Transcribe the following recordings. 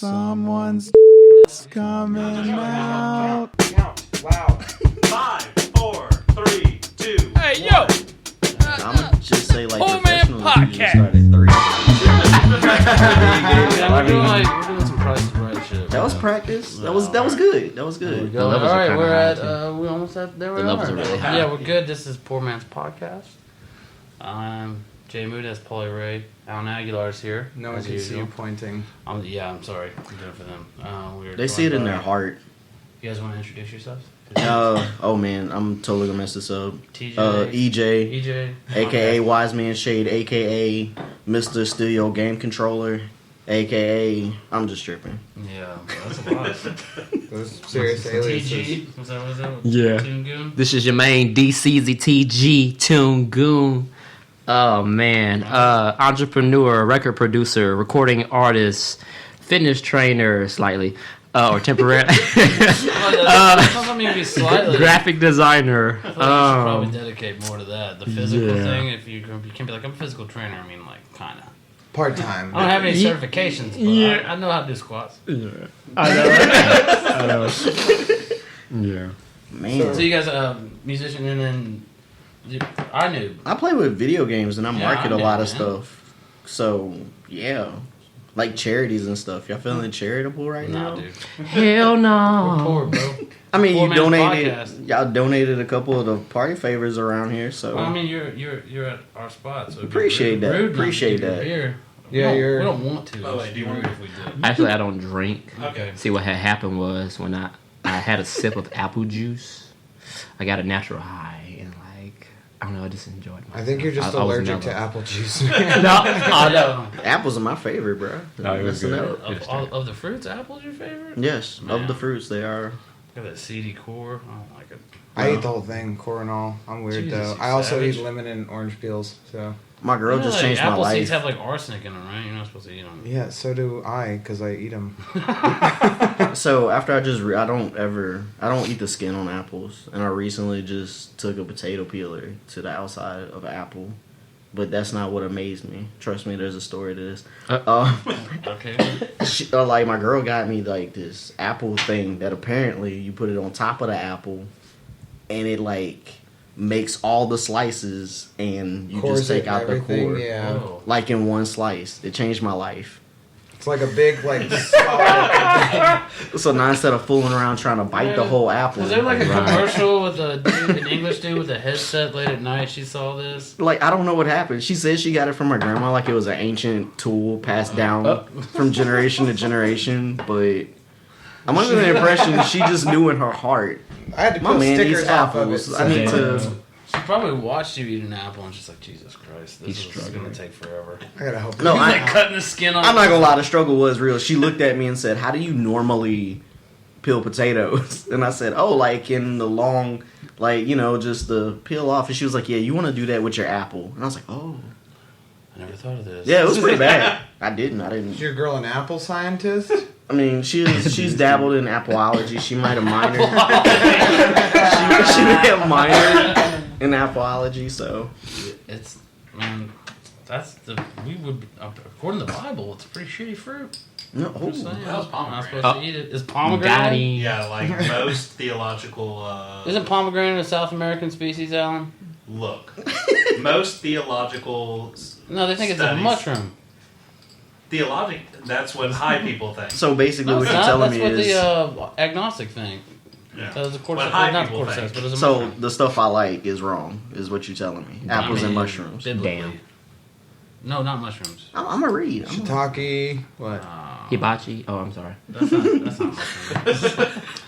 Someone's coming out. Count. Wow. 5, 4, 3, 2. Hey, yo! I'm gonna just say like Poorman professional podcast. start at 3. We're doing some Price is Right shit. That was practice. That was good. That was good. All right, we're at we're almost at there. The levels are really high. Yeah, we're good. This is Poorman's podcast. I'm Jay Mood, that's Paulie Ray. Alan Aguilar's here. No one can see you pointing. I'm sorry. I'm doing it for them. They see it in their heart. You guys want to introduce yourselves? Oh man, I'm totally gonna mess this up. TJ. EJ, aka Wise Man Shade, aka Mr. Studio Game Controller, aka I'm just tripping. Yeah, that's a lot. Those serious aliases. TG. Was that? Yeah. Toon Goon? This is your main DCZTG Toon Goon. Oh man, entrepreneur, record producer, recording artist, fitness trainer, slightly, or temporary. Doesn't mean to be slightly. Graphic designer. I feel like you should probably dedicate more to that. The physical thing, if you can be like, I'm a physical trainer, I mean, like, kind of. Part-time. I don't have any certifications, but I know how to do squats. Yeah. I know. Yeah. Man, So you guys are musician and then iNoob. I play with video games and I market a lot of man. stuff. So yeah, like charities and stuff. Y'all feeling charitable right Nah, now? dude. Hell We're no. poor, bro. I mean, Poor you man's donated. podcast. Y'all donated a couple of the party favors around here. So Well, I mean, you're at our spot, so it'd be Appreciate rude that. not to Appreciate give you that. beer. Yeah, we don't want to. Oh, wait, do you want rude if we did. Actually, I don't drink. Okay. See, what had happened was when I had a sip of apple juice, I got a natural high and like I don't know, I just enjoyed myself. I think you're just I was allergic to mellow. apple juice. No, I know. apples are my favorite, bro. No, it was Listen good. up. Of the fruits, apple's your favorite? Yes, Man. of the fruits they are. Got that seedy core. I don't like it. I eat the whole thing, core and all. I'm weird Jesus, though. you I also savage. eat lemon and orange peels. So My girl You know, just like, changed my apple life. seeds have like arsenic in them, right? You're not supposed to eat them. yeah, so do I, because I eat them. So after I don't eat the skin on apples, and I recently just took a potato peeler to the outside of an apple, but that's not what amazed me. Trust me, there's a story to this. Okay. Like my girl got me like this apple thing that apparently you put it on top of the apple, and it like makes all the slices, and you Cores just take it out and the everything, core, yeah. Whoa. like in one slice. It changed my life. It's like a big, like, solid. So now instead of fooling around trying to bite the whole apple, Was there like a Right. commercial with a dude, an English dude with a headset late at night? She saw this. like I don't know what happened. She said she got it from her grandma, like it was an ancient tool passed down from generation to generation. But I'm under the impression she just knew in her heart, I had to my put man stickers eats off of it. apples. I need to. She probably watched you eat an apple and she's like, Jesus Christ, He's this is struggling. gonna take forever. I gotta help. No, He's I- like cutting the skin off. I'm not gonna lie, the struggle was real. She looked at me and said, "How do you normally peel potatoes?" And I said, "Oh, like in the long, like just the peel off." And she was like, "Yeah, you want to do that with your apple." And I was like, "Oh, I never thought of this. yeah, it was pretty bad." I Is didn't. your girl an apple scientist? I mean, she's dabbled in appleology. She might have minored. she may have minored in appleology. So It's, man, according to the Bible, it's a pretty shitty fruit. no, I'm just saying. that was I'm not pomegranate. supposed to eat it. Is Got pomegranate? him. Yeah, like most theological. Isn't pomegranate a South American species, Alan? Look, most theological. No, they think it's a Studies. mushroom. That's what high people think. so basically, No, what it's you're not. telling That's me what is. the agnostic think. Yeah. That was a course, What high not people cordyceps, think. but it's a So mushroom. the stuff I like is wrong, is what you're telling me. Apples and mushrooms. Biblically. Damn. No, not mushrooms. I'm gonna read. Shiitake. What? Hibachi. Oh, I'm sorry. That's not mushrooms.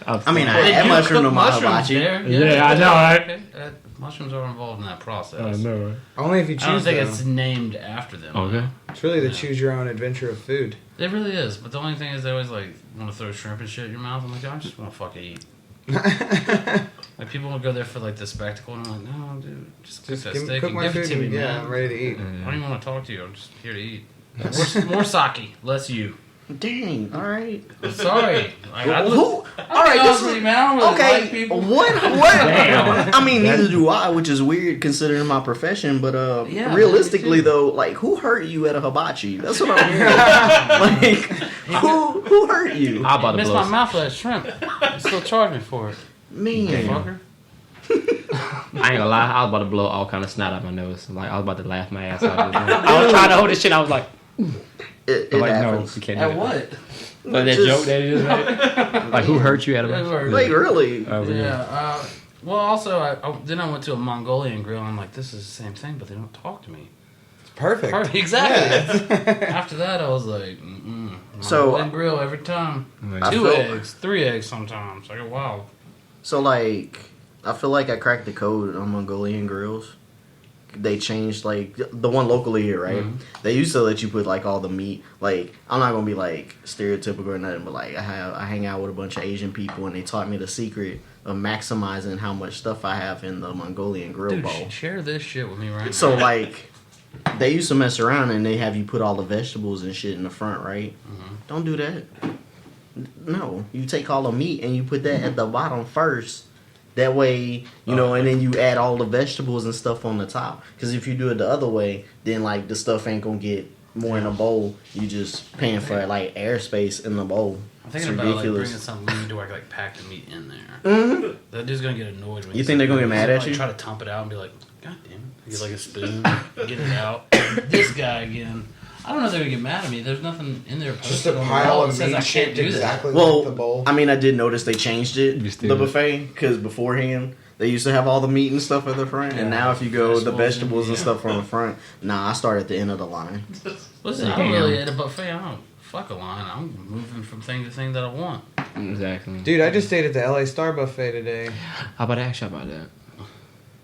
I mean, I They add do mushroom to cook my mushrooms hibachi. there. Yeah, I know, right? Okay. Mushrooms are involved in that process. know. Only if you I don't choose think them. it's named after them. Okay. It's really the choose your own adventure of food. It really is, but the only thing is they always like want to throw shrimp and shit in your mouth. I'm like, I just want to fucking eat. Like people will go there for like the spectacle, and I'm like, no, dude, just cook Just that give, steak cook and my give it food to me, and yeah, man. I'm ready to eat. I don't even want to talk to you. I'm just here to eat. More sake, less you. Dang. All right. I'm sorry. Like, I Who? All right. This is, man. I don't really okay. like people. What? Damn. I mean, neither do I, which is weird considering my profession. But Yeah, realistically, me too. though, like, who hurt you at a hibachi? That's what I'm hearing. Like, who hurt you? How about the Missed my blows? mouth for that shrimp. You still charge me for it. Man. Fucker. I ain't gonna lie, I was about to blow all kind of snot out my nose. Like I was about to laugh my ass off. I was trying to hold this shit. I was like, It I'm like, no, happens. you can't do At that. what? Like that Just- joke that he just made. Like who hurt you at a Like, really? Oh, Yeah. Well, also, then I went to a Mongolian grill, and I'm like, this is the same thing, but they don't talk to me. Perfect. Exactly. After that, I was like, So- Mongolian grill every time. I 2 feel- eggs, 3 eggs sometimes. Like, wow. So, like, I feel like I cracked the code on Mongolian grills. They changed, like, the one locally here, right? Mhm. They used to let you put, like, all the meat. Like, I'm not going to be, like, stereotypical or nothing, but, like, I hang out with a bunch of Asian people, and they taught me the secret of maximizing how much stuff I have in the Mongolian grill Dude, bowl. share this shit with me right So, now. like, they used to mess around, and they have you put all the vegetables and shit in the front, right? Mhm. Don't do that. No, you take all the meat and you put that at the bottom first. That way, you know, and then you add all the vegetables and stuff on the top. Because if you do it the other way, then like the stuff ain't gonna get more in the bowl. You just paying for like airspace in the bowl. I'm thinking It's about like ridiculous. bringing something weird to where I like pack the meat in there. Mhm. That dude's gonna get annoyed when You think they're gonna get mad at like, you? Try to tump it out and be like, God damn it. Get like a spoon, get it out. This guy again. I don't know if they're gonna get mad at me. There's nothing in there Just posted a on the pile wall that of says I meat can't shaped do that. exactly Well, like the bowl. I mean, I did notice they changed it, You the still- buffet, because beforehand they used to have all the meat and stuff at the front, and now if you go the vegetables and yeah. stuff on the front, nah, I start at the end of the line. Listen, I don't really at a buffet. I don't fuck a line. I'm moving from thing to thing that I want. Exactly. Dude, I just ate at the LA Star buffet today. How about I ask you about that?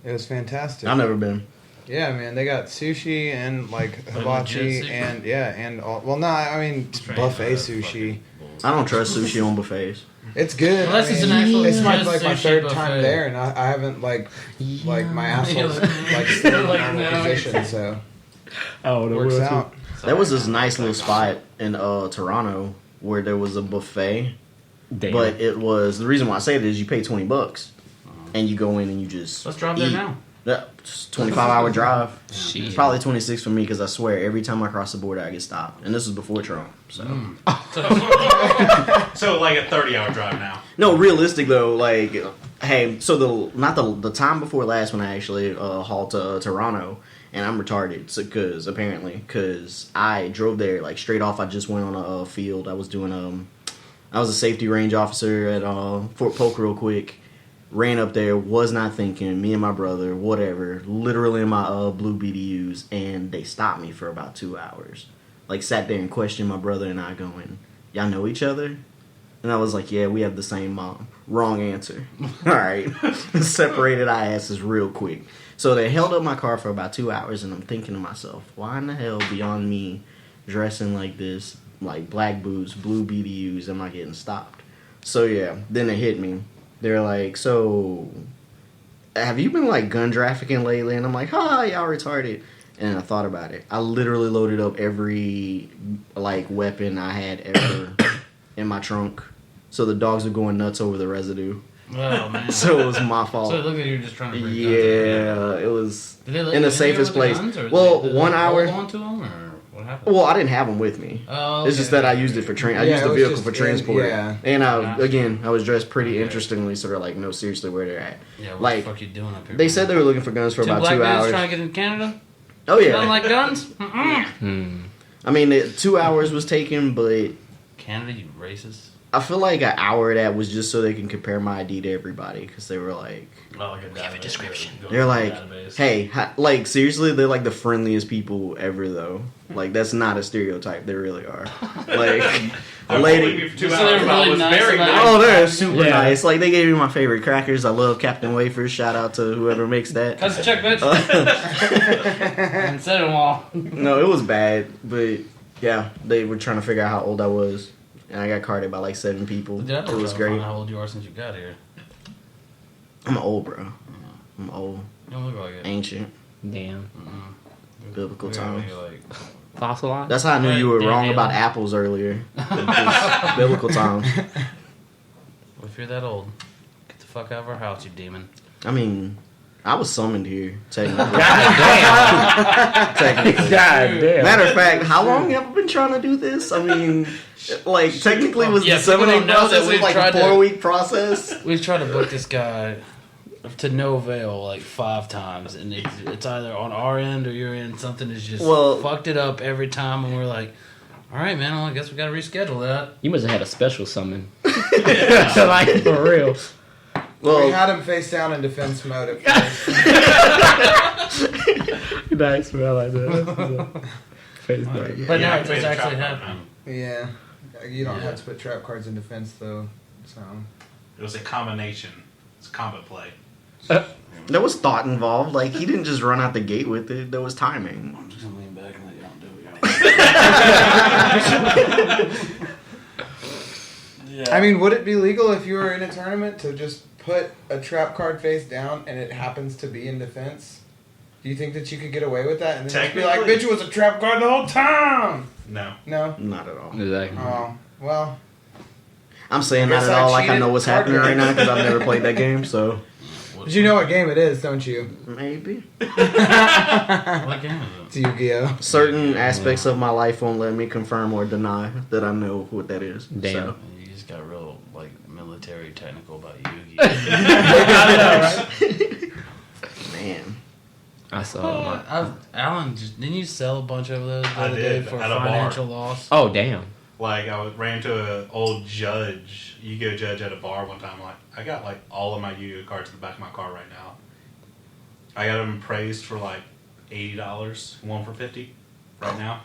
It was fantastic. I've never been. Yeah, man, they got sushi and like hibachi legit sushi? and and all. Well, no, I mean buffet sushi. I don't trust sushi on buffets. It's good. Unless I it's mean, an actual It's my just like my sushi third buffet. time there, and I haven't like my asshole's Yeah. like still in Like, normal no. position, so Oh, it works out. There was this nice little spot in Toronto where there was a buffet, Damn. but it was the reason why I say it is you pay $20 and you go in and you just Let's drive there eat. now. Yeah, just 25-hour drive. Shit. It's probably 26 for me because I swear every time I cross the border I get stopped, and this was before Trump. So So like a 30-hour drive now. no, realistic though, like hey, so the time before last when I actually hauled to Toronto. And I'm retarded, so, because I drove there like straight off. I just went on a field. I was doing I was a safety range officer at Fort Polk real quick. Ran up there, was not thinking. Me and my brother, whatever, literally in my blue BDUs, and they stopped me for about 2 hours. Like sat there and questioned my brother and I, going, "Y'all know each other?" And I was like, "Yeah, we have the same mom." Wrong answer. All right, separated our asses real quick. So they held up my car for about 2 hours, and I'm thinking to myself, why in the hell, beyond me dressing like this, like black boots, blue BDUs, am I getting stopped? So yeah, then it hit me. They're like, so have you been like gun trafficking lately? And I'm like, y'all retarded. And I thought about it. I literally loaded up every like weapon I had ever in my trunk. So the dogs were going nuts over the residue. Oh man. So it was my fault. So it looked like you were just trying to bring guns. Yeah, it was Did they let in you the safest there with place. the guns, or Well, did they 1 hour. hold on to them, or what happened? Well, I didn't have them with me. Oh, It's just that I used it for I Yeah, used the it was vehicle just for in- transport. yeah. And I Gotcha. was dressed pretty Okay. interestingly, so they're like, no, seriously, where they're at. Yeah, what like, the fuck you doing up here? They said they were looking for guns for Two about black 2 dudes hours. trying to get in Canada. Oh You yeah. don't like guns? Mm-mm. I mean, 2 hours was taken, but Canada, you racist. I feel like an hour of that was just so they can compare my ID to everybody, because they were like, Oh, like a database. description. they're like, Database. hey, like seriously, they're like the friendliest people ever, though. Like that's not a stereotype. They really are. Like a lady. For 2 So hours, they're that really was nice very about nice. Oh, they're super Yeah. nice. Like they gave me my favorite crackers. I love Captain Wafers. Shout out to whoever makes that. Cut the check, bitch. And set them all. No, it was bad, but yeah, they were trying to figure out how old I was, and I got carded by like 7 people. Dude, I It was Find great. out how old you are since you got here. I'm old, bro. I'm old, You don't look like it. ancient, Damn. Mm-mm. biblical Yeah, times. you're like Fossilized? That's how I knew you were Dan wrong Halen. about apples earlier. Biblical times. If you're that old, get the fuck out of our house, you demon. I mean, I was summoned here, technically. God Technically. damn. Matter of fact, how long have I been trying to do this? I mean, like, technically was Yeah, the people summoning don't know that process was we've like a tried to- 4-week process. We've tried to book this guy to no avail like 5 times, and it's either on our end or your end. Something has just fucked it up every time, and we're like, all right, man, well, I guess we got to reschedule that. You must have had a special summon. Like, for real. We had him face down in defense mode at first. Nice, man. I like that. Face down. But now Yeah, it's I made a actually trap happening. Yeah. You don't have to put trap cards in defense, though. So. It was a combination. It's combat play. There was thought involved. Like, he didn't just run out the gate with it. There was timing. I'm just going to lean back and let y'all do it. I mean, would it be legal if you were in a tournament to just put a trap card face down and it happens to be in defense? Do you think that you could get away with that and then just be like, bitch, it was a trap card the whole time? No. No? Not at all. Exactly. Oh, well. I'm saying I not guess at I all like I cheated know what's card happening right games. now because I've never played that game, so But you know what game it is, don't you? maybe. What game is It's Yu-Gi-Oh! Certain aspects of my life won't let me confirm or deny that I know what that is. Damn. So. it? You just got real, like, military technical about Yu-Gi. Man. I saw Alan, didn't you sell a bunch of those the I other day did, for at a bar. financial loss? Oh, damn. Like, ran into an old judge, Yu-Gi-Oh judge at a bar one time. Like, I got, like, all of my Yu-Gi-Oh cards in the back of my car right now. I got them appraised for, like, $80, one for $50 right now.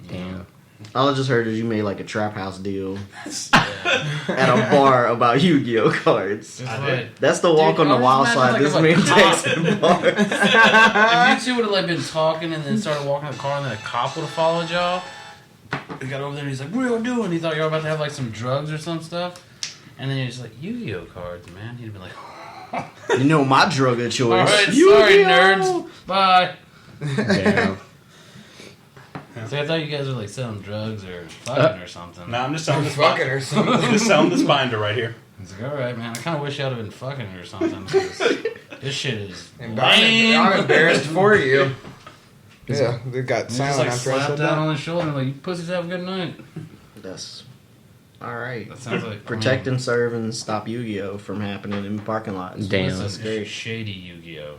Damn. All I just heard is you made like a trap house deal at a bar about Yu-Gi-Oh cards. It's I like, did. That's the walk Dude, on the I wild was side. This imagining, man like, takes in bars. if you two would have like been talking and then started walking the car and then a cop would have followed y'all, he got over there and he's like, "What are y'all doing?" He thought you were about to have like some drugs or some stuff, and then he's like, "Yu-Gi-Oh cards, man." He'd been like, You know my drug of choice. "All right, sorry, Yu-Gi-Oh! nerds, bye." Damn. So I thought you guys were like selling drugs or fucking or something. No, I'm just selling this Fucking or something. I'm just selling this binder right here. He's like, "All right, man. I kind of wish y'all would have been fucking or something. 'Cause this shit is And lame." I'm embarrassed for you. Yeah, they got He just silent like after I slapped said down that. on his shoulder and like, "You pussies have a good night." That's all right. That sounds like Protect and serve and stop Yu-Gi-Oh from happening in parking lots. Damn. This is shady Yu-Gi-Oh.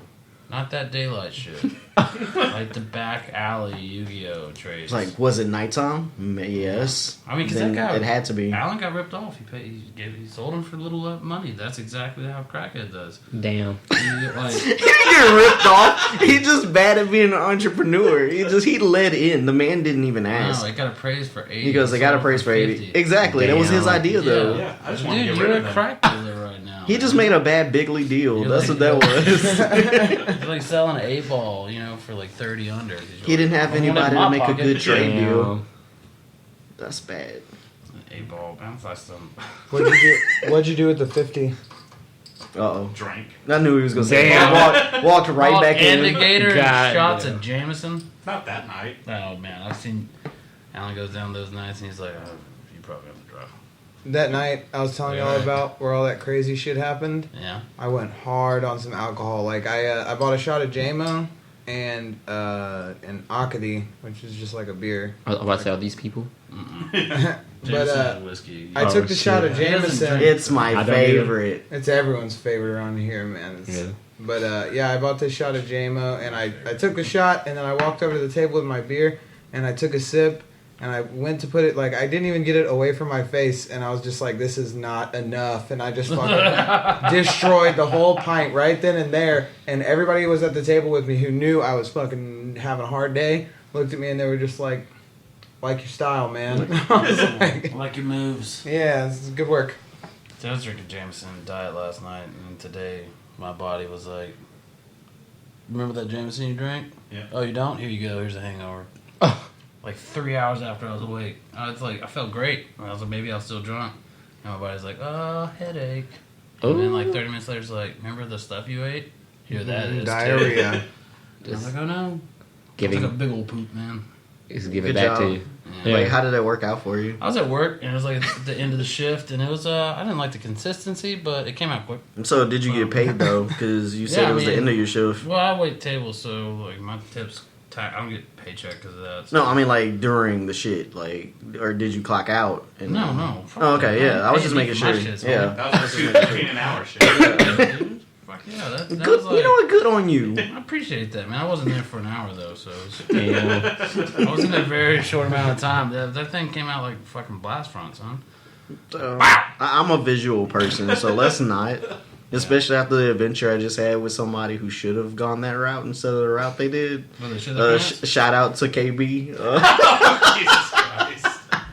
Not that daylight shit. Like the back alley Yu-Gi-Oh trades. It's like, was it nighttime? Yes. I mean, because Then that guy, it had to be. Alan got ripped off. He sold him for little money. That's exactly how crackhead does. Damn. He, like, He didn't get ripped off. He just bad at being an entrepreneur. He led in. The man didn't even ask. no, it got appraised for 80. He goes, I got sold appraised for 80. 50. Exactly. That was his Damn. idea, though. Yeah, I just want to Dude, get you're rid a of them. crack dealer right now. He just made a bad bigly deal. You're That's like- what that was. He's like selling an 8-ball, for like 30 under. He didn't have anybody to make a good trade deal. Damn. That's bad. 8-ball bounce. I still. What'd you do with the 50? Uh-oh. Drank. I knew he was going to say Damn. walked right back in. Indicator and God shots damn. of Jameson. Not that night. Oh man, I've seen Alan goes down those nights and he's like, oh, you probably have to drive. That night I was telling y'all about where all that crazy shit happened. Yeah. I went hard on some alcohol. Like I bought a shot of JMO and an Akadi, which is just like a beer. I was about to say, are these people? But Jameson whiskey. I took the shot of He doesn't Jameson. drink. It's my I don't favorite. It's everyone's favorite around here, man. Yeah. But I bought this shot of JMO and I took the shot and then I walked over to the table with my beer and I took a sip and I went to put it, like, I didn't even get it away from my face and I was just like, this is not enough, and I just fucking destroyed the whole pint right then and there, and everybody who was at the table with me who knew I was fucking having a hard day looked at me and they were just like your style, man. I was like, Like your moves. yeah, this is good work. So I was drinking Jameson diet last night, and today my body was like, remember that Jameson you drank? Yeah. Oh, you don't? Here you go. Here's a hangover. Like 3 hours after I was awake. I was like, I felt great. I was like, maybe I was still drunk. And my body's like, oh, headache. And then like 30 minutes later, it's like, remember the stuff you ate? Here that is. Diarrhea. I was like, oh no. Giving It's like a big old poop, man. Just give it Good back job. to you. Yeah. Like, how did that work out for you? I was at work and it was like the end of the shift, and it was I didn't like the consistency, but it came out quick. So did you get paid though? Because you said Yeah, it was the I mean- end of your shift. Well, I wait tables, so like my tips, I don't get paycheck because of that. No, I mean like during the shit, like, or did you clock out? And No. Oh, okay, Fuck yeah. I was Pay just me making for my sure. shit, so Yeah. That was like $2.15 an hour shit. Dude, fuck yeah, that Good. was like, You know what? Good on you. I appreciate that, man. I wasn't there for an hour though, so it was, Yeah. I was in there a very short amount of time. That thing came out like fucking blast front, son. I'm a visual person, so let's not. Especially after the adventure I just had with somebody who should have gone that route instead of the route they did. Well, they should have Shout out to KB. Jesus Christ.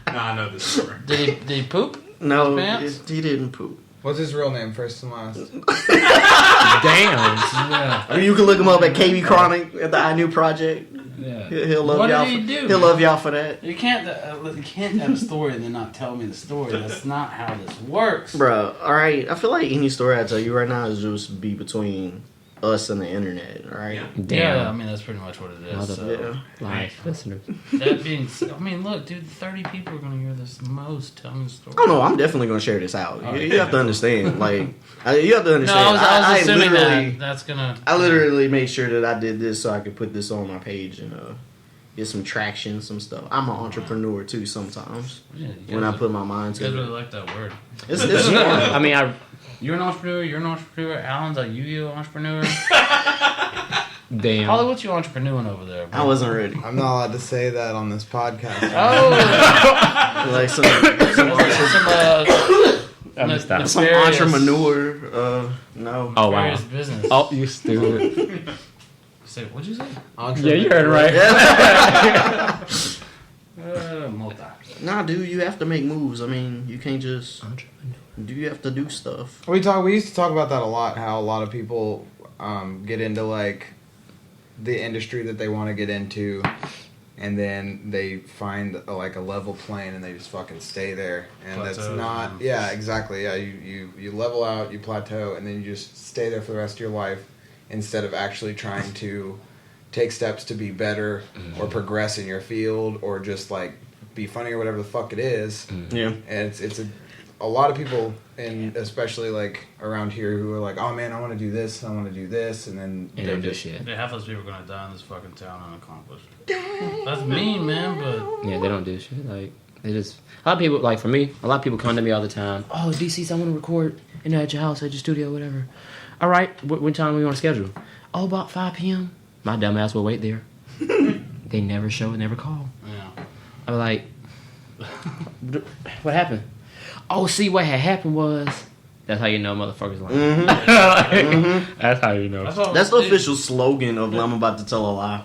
No, I know this story. Did he poop? No, Pants? he didn't poop. What's his real name, first and last? Damn. Yeah. I mean, you can look him up at KB Chronic at the iNoob Project. Yeah. He'll love What y'all. did he do, He'll man? love y'all for that, You can't have a story and then not tell me the story. That's not how this works. bro. All right, I feel like any story I tell you right now is just be between us and the internet. All right. Yeah. Damn. Yeah, I mean that's pretty much what it is. So. Yeah. Live listeners. That being said, I mean, look, dude, 30 people are gonna hear this most. Tell me the story. Oh no, I'm definitely gonna share this out. You have to understand, like, you have to No, understand. I was assuming literally, that's gonna. I literally made sure that I did this so I could put this on my page and get some traction, some stuff. I'm an entrepreneur too. Sometimes Yeah, you when I guys- put my mind You guys to really it, like that word. it's fun. I mean, You're an entrepreneur. You're an entrepreneur. Alan's a Yu-Gi-Oh entrepreneur. damn. Holly, what you entrepreneuring over there? Bro? I wasn't ready. I'm not allowed to say that on this podcast. Oh, Like some some entrepreneur. No. Oh wow. Various business. Oh, you stupid. Say, what'd you say? Yeah, you heard it right. Multi. Nah, dude, you have to make moves. I mean, you can't just. You have to do stuff. We used to talk about that a lot. How a lot of people get into like the industry that they want to get into, and then they find a level plane and they just fucking stay there. And that's Plateau, not. Yeah, exactly. Yeah, you level out, you plateau, and then you just stay there for the rest of your life instead of actually trying to take steps to be better or progress in your field or just like be funny or whatever the fuck it is. Yeah. And it's a lot of people, and especially like around here, who are like, oh man, I want to do this, and then They don't do shit. Yeah, half those people are gonna die in this fucking town unaccomplished. That's mean, man, but Yeah, they don't do shit. Like they just a lot of people. Like for me, a lot of people come to me all the time. Oh, DC's, I want to record at your house, at your studio, whatever. All right, what time we on schedule? Oh, about 5 p.m. My dumb ass will wait there. They never show, never call. yeah. I'm like, what happened? Oh, see, what had happened was. That's how you know motherfuckers lying. That's how you know. That's the official slogan of I'm about to tell a lie.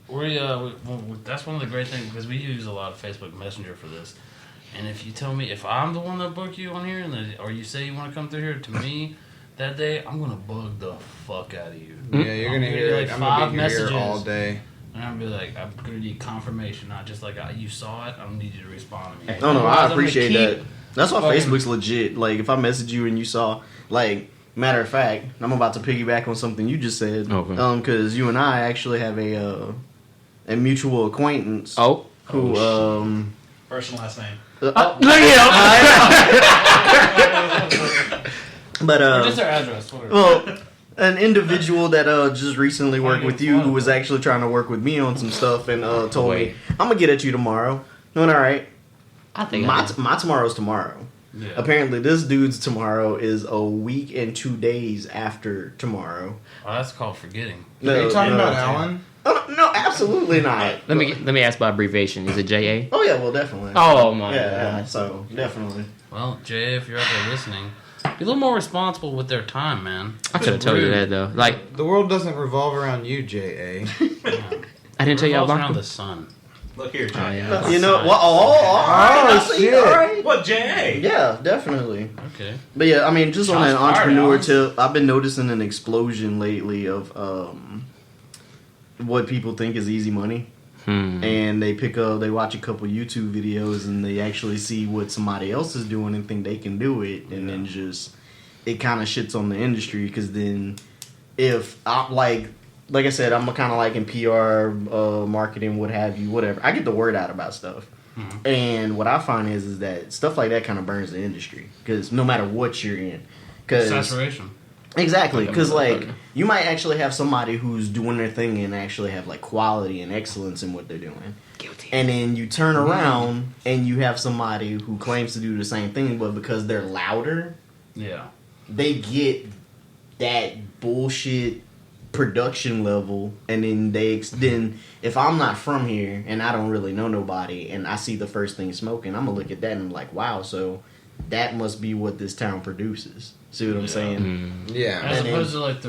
That's one of the great things because we use a lot of Facebook Messenger for this. And if you tell me if I'm the one that booked you on here, or you say you want to come through here to me that day, I'm gonna bug the fuck out of you. Yeah, you're gonna hear like it. I'm gonna 5 be messages. here all day. And I'm gonna be like, I'm gonna need confirmation, not just like you saw it. I don't need you to respond to me. No, Otherwise, I I'm gonna appreciate keep- that. That's why fucking- Facebook's legit. Like, if I message you and you saw, like, matter of fact, I'm about to piggyback on something you just said. Okay. Because you and I actually have a mutual acquaintance. Oh. Who, First and last name. Look at him. But, Or just their address. Whatever. well, an individual that just recently worked with you who was actually trying to work with me on some stuff and told me, I'm going to get at you tomorrow. I went, all right. I think My tomorrow's tomorrow. Yeah. Apparently, this dude's tomorrow is a week and 2 days after tomorrow. Oh, that's called forgetting. Are you talking about no. Alan? Oh, no, absolutely not. Let me ask by abbreviation. Is it JA? Oh yeah, well definitely. Oh my yeah, god. so definitely. Well, Jay, if you're out there listening, be a little more responsible with their time, man. I could have told you that though. Like The world doesn't revolve around you, J.A. I didn't tell you I Revolves was around the sun. Look here, Jay. Oh, yeah. You know what? Oh, shit. All right. What, J.A.? Yeah, definitely. Okay. But yeah, I mean, just on Shots an fired, entrepreneur Alex. tip, I've been noticing an explosion lately of what people think is easy money. And they watch a couple YouTube videos and they actually see what somebody else is doing and think they can do it, and then just it kind of shits on the industry because then if I like like I said, I'm kind of like in PR, marketing, what have you, whatever. I get the word out about stuff. Mhm. And what I find is that stuff like that kind of burns the industry. Because no matter what you're in. Cause, Saturation. exactly. Because, like, you might actually have somebody who's doing their thing and actually have, like, quality and excellence in what they're doing. Guilty. And then you turn around and you have somebody who claims to do the same thing, but because they're louder, Yeah. they get that bullshit production level, and then then if I'm not from here and I don't really know nobody and I see the first thing smoking, I'm gonna look at that and I'm like, wow, so that must be what this town produces. See what I'm saying? Yeah. As And then- opposed to like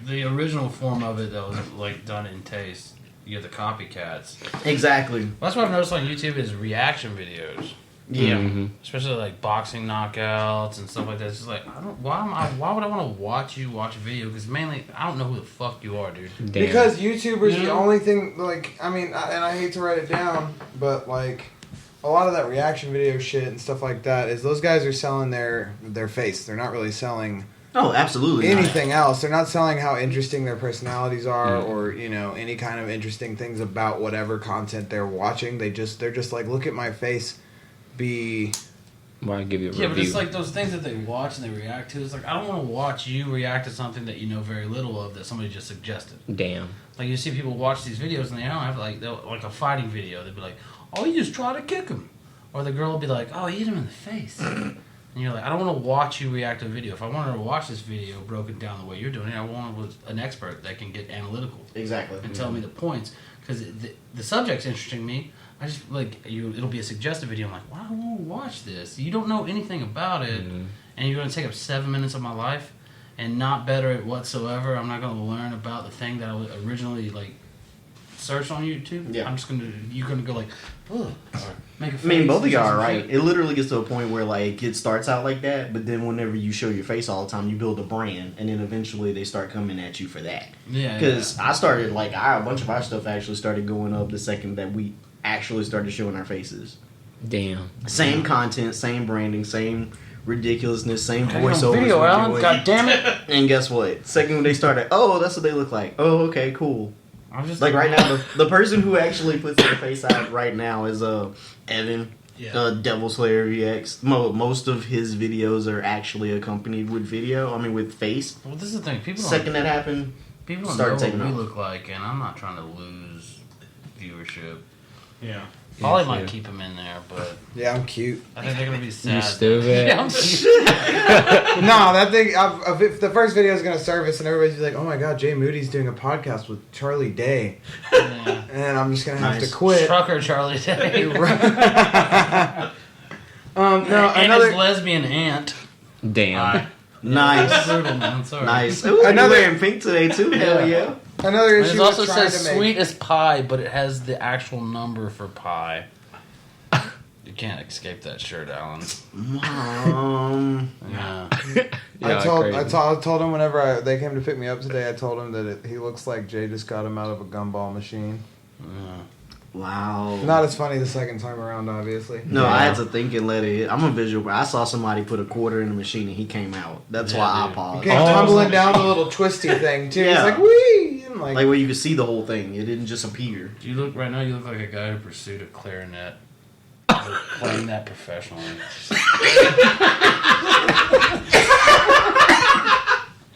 the original form of it that was like done in taste. You get the copycats. Exactly. That's what I've noticed on YouTube is reaction videos. Yeah. Mm-hmm. Especially like boxing knockouts and stuff like that. It's just like why would I want to watch you watch a video? Because mainly I don't know who the fuck you are, dude. Damn. Because YouTubers, the Yeah. only thing, like, I mean, and I hate to write it down, but, like, a lot of that reaction video shit and stuff like that is those guys are selling their face. They're not really selling Oh, absolutely. not. anything else. They're not selling how interesting their personalities are or, you know, any kind of interesting things about whatever content they're watching. They're just like, look at my face be... Why give you a Yeah, but review? it's like those things that they watch and they react to. It's like I don't want to watch you react to something that you know very little of that somebody just suggested. Damn. Like you see people watch these videos and they don't have like a fighting video. They'd be like, "Oh, you just try to kick him," or the girl will be like, "Oh, hit him in the face." And you're like, I don't want to watch you react to a video. If I wanted to watch this video broken down the way you're doing it, I wanted an expert that can get analytical Exactly. and tell me the points because the subject's interesting to me. I just like it'll be a suggested video. I'm like, why do I want to watch this? You don't know anything about it, and you're going to take up 7 minutes of my life and not better it whatsoever. I'm not going to learn about the thing that I originally like searched on YouTube. Yeah. You're gonna go like, ugh, or make a face. I mean, both of or y'all are some right. shit. It literally gets to a point where, like, it starts out like that, but then whenever you show your face all the time, you build a brand, and then eventually they start coming at you for that. Yeah, Because I started, like, a bunch of our stuff actually started going up the second that we actually started showing our faces. Damn. Same content, same branding, same ridiculousness, same Hey, on voiceovers. video, we're Alan. doing. God damn it! And guess what? Second when they started, oh, that's what they look like. Oh, okay, cool. I'm just Like right now, the person who actually puts their face out right now is Evan, Yeah. Devil Slayer VX. Most of his videos are actually accompanied with video. I mean, with face. Well, this is the thing. People don't. Second that happened, People don't started know what taking we off. look like, and I'm not trying to lose viewership. Yeah. Probably Yeah, might yeah. keep them in there, but Yeah, I'm cute. I think they're gonna be sad. You stupid. Yeah, I'm cute. No, that thing. If the first video is gonna service and everybody's like, "Oh my God, Jay Moody's doing a podcast with Charlie Day," Yeah. and I'm just gonna have Nice. to quit. Trucker Charlie Day. No, and another his lesbian aunt. Damn. nice, Brutal, man. Sorry. nice. Ooh, Another- you're wearing pink today too. Hell yeah. another And issue. it also with trying says to make, sweet as pie, but it has the actual number for pie. You can't escape that shirt, Alan. Yeah. Yeah, I told crazy. I told him whenever they came to pick me up today. I told him that he looks like Jay just got him out of a gumball machine. Yeah. Wow. Not as funny the second time around, obviously. No, Yeah. I had to think and let it hit. I'm a visual. I saw somebody put a quarter in the machine and he came out. That's Yeah, why I dude. paused. He came tumbling down the little twisty thing too. Yeah. He's like, "Wee!" And Like where you could see the whole thing. It didn't just appear. You look right now. You look like a guy who pursued a clarinet, playing that professionally.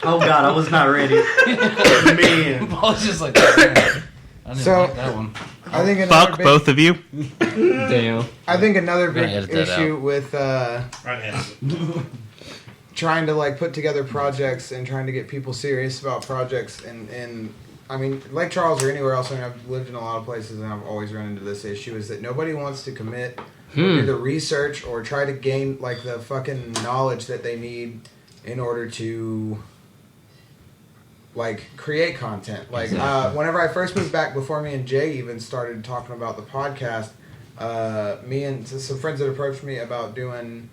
Oh God, I was not ready. Man. Paul's just like, "Man, I didn't So- like that one." I think another big, of you. Damn. I think another We're gonna big edit that issue with Right hand. trying to like put together projects and trying to get people serious about projects and I mean, like Charles or anywhere else, I mean, I've lived in a lot of places and I've always run into this issue is that nobody wants to commit or do the research or try to gain like the fucking knowledge that they need in order to like create content. Like whenever I first moved back, before me and Jay even started talking about the podcast, me and some friends had approached me about doing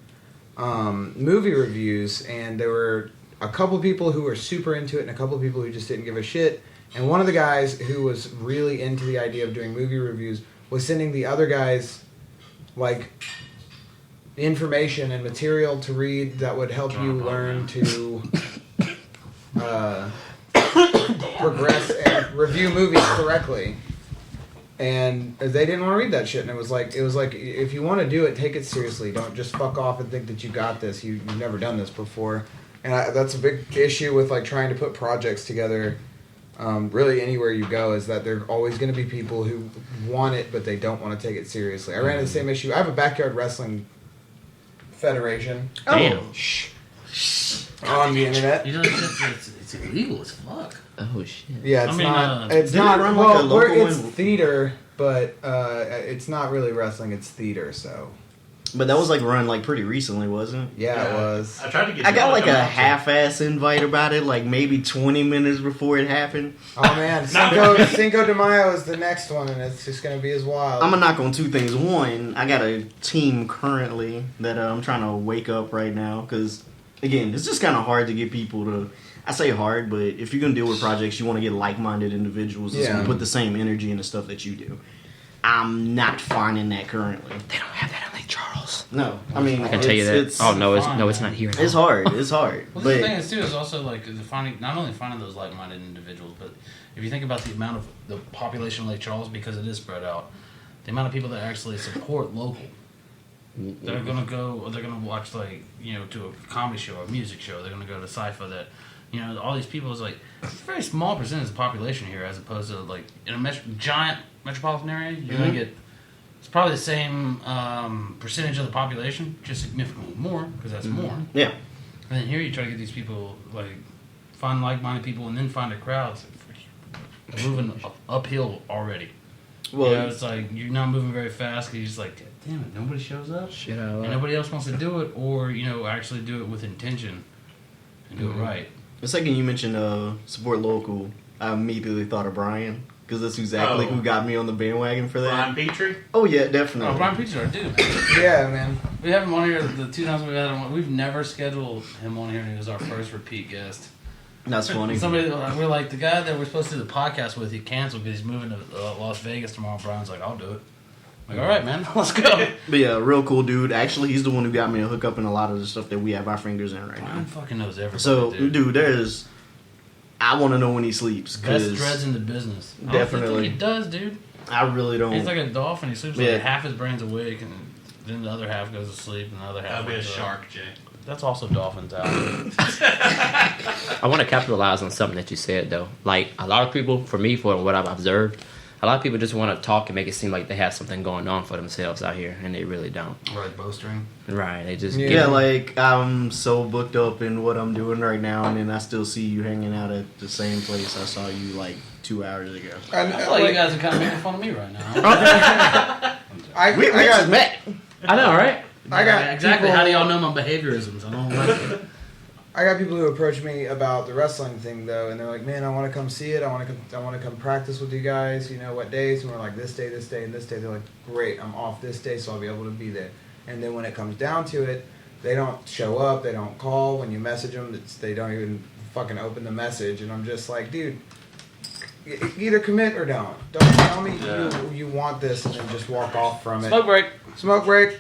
movie reviews, and there were a couple people who were super into it and a couple people who just didn't give a shit. And one of the guys who was really into the idea of doing movie reviews was sending the other guys like information and material to read that would help you learn to progress review movies correctly. And they didn't want to read that shit, and it was like if you want to do it, take it seriously. Don't just fuck off and think that you got this. You've never done this before, and that's a big issue with like trying to put projects together. Really, anywhere you go, is that there are always going to be people who want it, but they don't want to take it seriously. I ran into the same issue. I have a backyard wrestling federation. Damn. On the internet. You know, it's illegal as fuck. Oh shit. Yeah, it's I mean, not. It's didn't not. it run like a Well, local it's one? theater, but it's not really wrestling. It's theater. So But that was like run like pretty recently, wasn't it? yeah, it was. I tried to get. I got y'all like to a come out to- half-ass invite about it, like maybe 20 minutes before it happened. Oh man, Cinco de Mayo is the next one, and it's just gonna be as wild. I'm gonna knock on two things. One, I got a team currently that I'm trying to wake up right now because, again, it's just kind of hard to get people to. I say hard, but if you're gonna deal with projects, you want to get like-minded individuals that's gonna put the same energy into stuff that you do. I'm not finding that currently. They don't have that in Lake Charles. No, I mean I can tell you that. It's, Oh no, fine, it's not here. it's hard. It's hard. Well, the thing But is too is also like not only finding those like-minded individuals, but if you think about the amount of the population of Lake Charles, because it is spread out, the amount of people that actually support local, that are gonna go, or they're gonna watch like to a comedy show or a music show, they're gonna go to Sci-Fi. That all these people is like it's a very small percentage of the population here, as opposed to like in a giant metropolitan area, you're gonna get. It's probably the same percentage of the population, just significantly more, because that's more. yeah, And then here you try to get these people, like, find like-minded people and then find a crowd. It's moving uphill already. well, It's like you're not moving very fast because you're just like, damn it, nobody shows up. Shit out And of nobody else wants to do it, or, actually do it with intention and do it right. the second you mentioned support local, I immediately thought of Brian. Because that's exactly who got me on the bandwagon for that. Brian Petrie. Oh yeah, definitely. Oh, Brian Peter's our dude. Yeah, man. We have him on here, the 2 times we've had him on, we've never scheduled him on here, and he was our first repeat guest. That's funny. Somebody, we're like, the guy that we're supposed to do the podcast with, he canceled because he's moving to Las Vegas tomorrow. Brian's like, I'll do it. I'm like, all right, man, let's go. But yeah, real cool dude. Actually, he's the one who got me a hookup in a lot of the stuff that we have our fingers in right Brian now. fucking knows everything. So, dude, I want to know when he sleeps. Best Cause dreads in the business. Definitely. I don't think he does, dude. I really don't. He's like a dolphin. He sleeps Yeah. like half his brain's awake, and then the other half goes to sleep, and the other half. That'd be a wakes up. shark, Jay. That's also dolphins out. I want to capitalize on something that you said though. Like a lot of people, for me, for what I've observed, a lot of people just want to talk and make it seem like they have something going on for themselves out here, and they really don't. Right, bowstring. Right? They just yeah, like I'm so booked up in what I'm doing right now, and then I still see you hanging out at the same place I saw you like 2 hours ago. I feel like you guys are kind of making fun of me right now. We just met. I know, right? I got exactly. people- How do y'all know my behaviorisms? I don't like it. I got people who approach me about the wrestling thing though, and they're like, "Man, I want to come see it. I want to come practice with you guys. What days?" And we're like, "This day, and this day." They're like, "Great, I'm off this day, so I'll be able to be there." And then when it comes down to it, they don't show up. They don't call when you message them. They don't even fucking open the message, and I'm just like, dude, either commit or don't. Don't tell me you want this and then just walk off from it. Smoke break. Smoke break.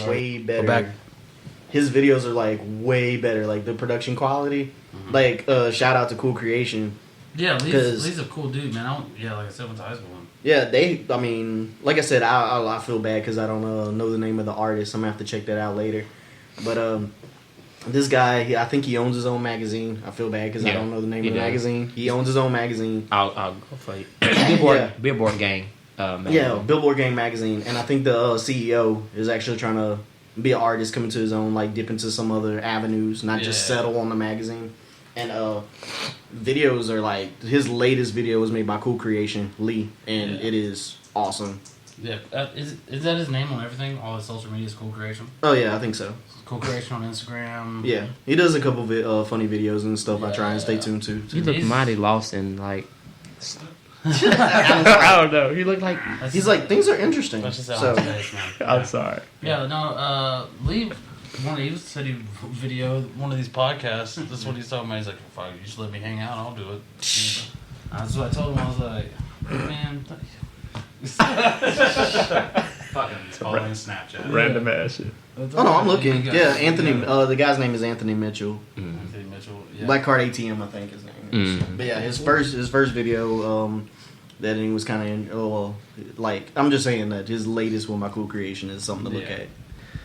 Way better. Go back. His videos are like way better, like the production quality. Like shout out to Cool Creation. Yeah, 'Cause- Lee's a cool dude, man. Like I said, went to high school with him. Yeah, I mean, like I said, I feel bad because I don't know the name of the artist. I'm gonna have to check that out later. But this guy, I think he owns his own magazine. I feel bad because I Yeah, don't know the name he of the does. magazine. He owns his own magazine. I'll go for you. Yeah. Billboard Gang. Yeah, Billboard Gang magazine, and I think the CEO is actually trying to be an artist, coming to his own, like dip into some other avenues, not just Yeah. settle on the magazine. And videos are like his latest video was made by Cool Creation Lee, and it is awesome. Yeah, is that his name on everything? All his social media is Cool Creation. Oh yeah, I think so. Cool Creation on Instagram. Yeah, he does a couple funny videos and stuff. I try and stay tuned to. You look He's- mighty lost in like. I don't know. You look like. He's like, things are interesting. That's just how So his face, man. I'm sorry. Yeah, no. Lee, he said he video one of these podcasts. That's what he's talking about. He's like, "Fuck, you just let me hang out. I'll do it." That's what I told him. I was like, "Man." Fucking following Snapchat. Random ass shit. Oh no, I'm looking. Yeah, Anthony. The guy's name is Anthony Mitchell. Anthony Mitchell. Yeah. Black Card ATM, I think his name is. But yeah, his first video, that he was kind of like, I'm just saying that his latest With My Cool Creation is something to look at.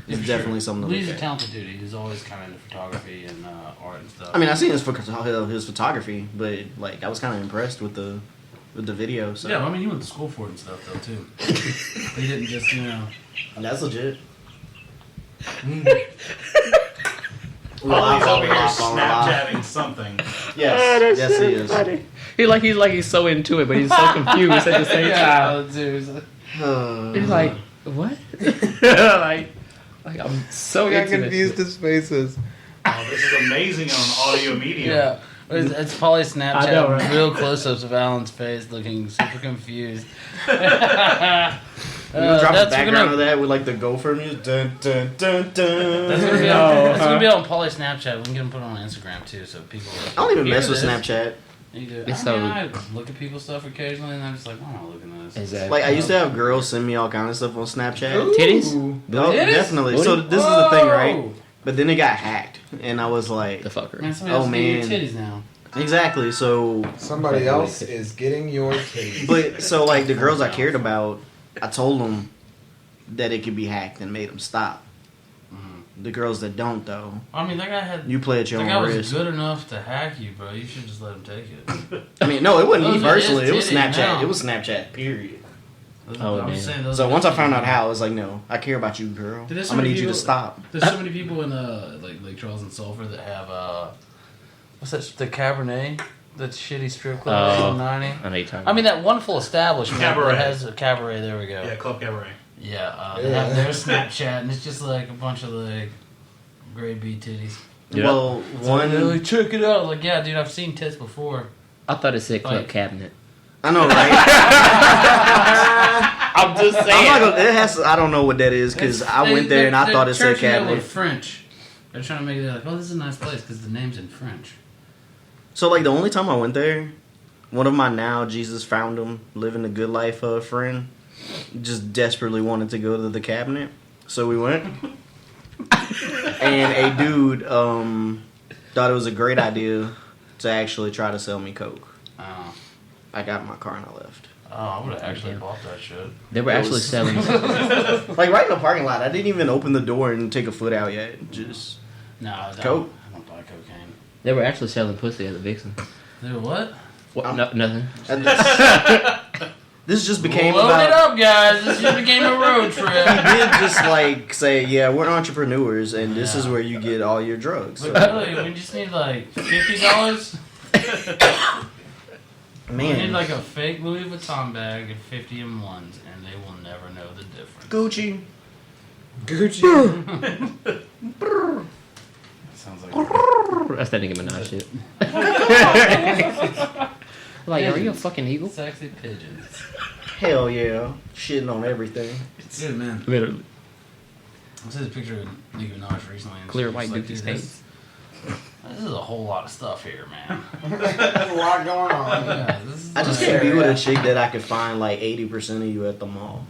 It's definitely something to look He's at. a talented dude. He's always kind of into photography and art and stuff. I mean, I seen his photography, but like I was kind of impressed with the video. So yeah, I mean, he went to school for it and stuff though too. He didn't just that's legit. Paulie's over here Snapchatting something. Yes, yes, he is. Funny. He's so into it, but he's so confused at the same time. He's like, what? like I'm so I got into confused this his faces. Oh, this is amazing on audio medium. Yeah. It's probably Snapchat. I know, right? Real close-ups of Alan's face, looking super confused. We gonna drop the That's background of that with like the gopher music. Dun, dun, dun, dun. That's gonna be on, that's gonna be on Poly Snapchat. We can get them put on Instagram too, so people. I don't even hear mess with this. Snapchat. You do. It's I look at people's stuff occasionally, and I'm just like, why am I looking at this? Exactly. Like I used to have girls send me all kind of stuff on Snapchat. Titties? No, Titties? definitely. So this is the thing, right? But then it got hacked, and I was like, The fucker. Man, somebody else Oh, can get man. your titties now. exactly. So, Somebody else is getting your titties. but so like the girls I cared about, I told them that it could be hacked and made them stop. The girls that don't, though, I mean, that guy had. you play at your That guy own was risk. good enough to hack you, bro. You should just let him take it. I mean, no, it wasn't me Those are his personally. It was titties Snapchat. now. It was Snapchat. Period. Oh, I'm man. just saying those So are once I his found titties out now. how, I was like, no, I care about you, girl. Dude, there's so I'm gonna many need you to people- stop. There's so many people in like Charles and Sulphur that have what's that? The Cabernet, that shitty strip club Oh. in 90. I know you're talking I mean that wonderful establishment Cabaret. that has a cabaret. There we go. Yeah, Club Cabaret. Yeah, they have their Snapchat, and it's just like a bunch of like grade B titties. Yeah. Well, Like, one, like, check it out. Like, yeah, dude, I've seen tits before. I thought it said club Like- cabinet. I know, right? I'm just I'm not gonna, it has. I don't know what that is because I went there and I thought it said churching it cabinet. with French. They're trying to make it like, oh, this is a nice place because the name's in French. So like the only time I went there, one of my now Jesus found him living a good life friend just desperately wanted to go to the cabinet, so we went. And a dude thought it was a great idea to actually try to sell me coke. Oh, I got in my car and I left. I would have actually bought that shit. They were It actually was- selling. Like right in the parking lot. I didn't even open the door and take a foot out yet. Just No, I don't, Coke? I don't buy cocaine. They were actually selling pussy at the Vixen. Dude, what? What? No, nothing. This just became Load about. it up, guys. This just became a road He trip. did just like say, yeah, we're entrepreneurs and this is where you get all your drugs. So, But really, we just need like $50. We need man, like a fake Louis Vuitton bag and 50 M1s, and they will never know the difference. Gucci. Gucci. Sounds like That's that nigga Minaj shit. Like, are you a fucking eagle? sexy pigeons. Hell yeah, shitting on everything. Dude, man. Literally. I saw this picture of Nicki Minaj recently. And Clear she was white like, dookie dude, stains. This is a whole lot of stuff here, man. There's a lot going on. Yeah, this is I just like- can't be with a chick that I could find like 80% of you at the mall.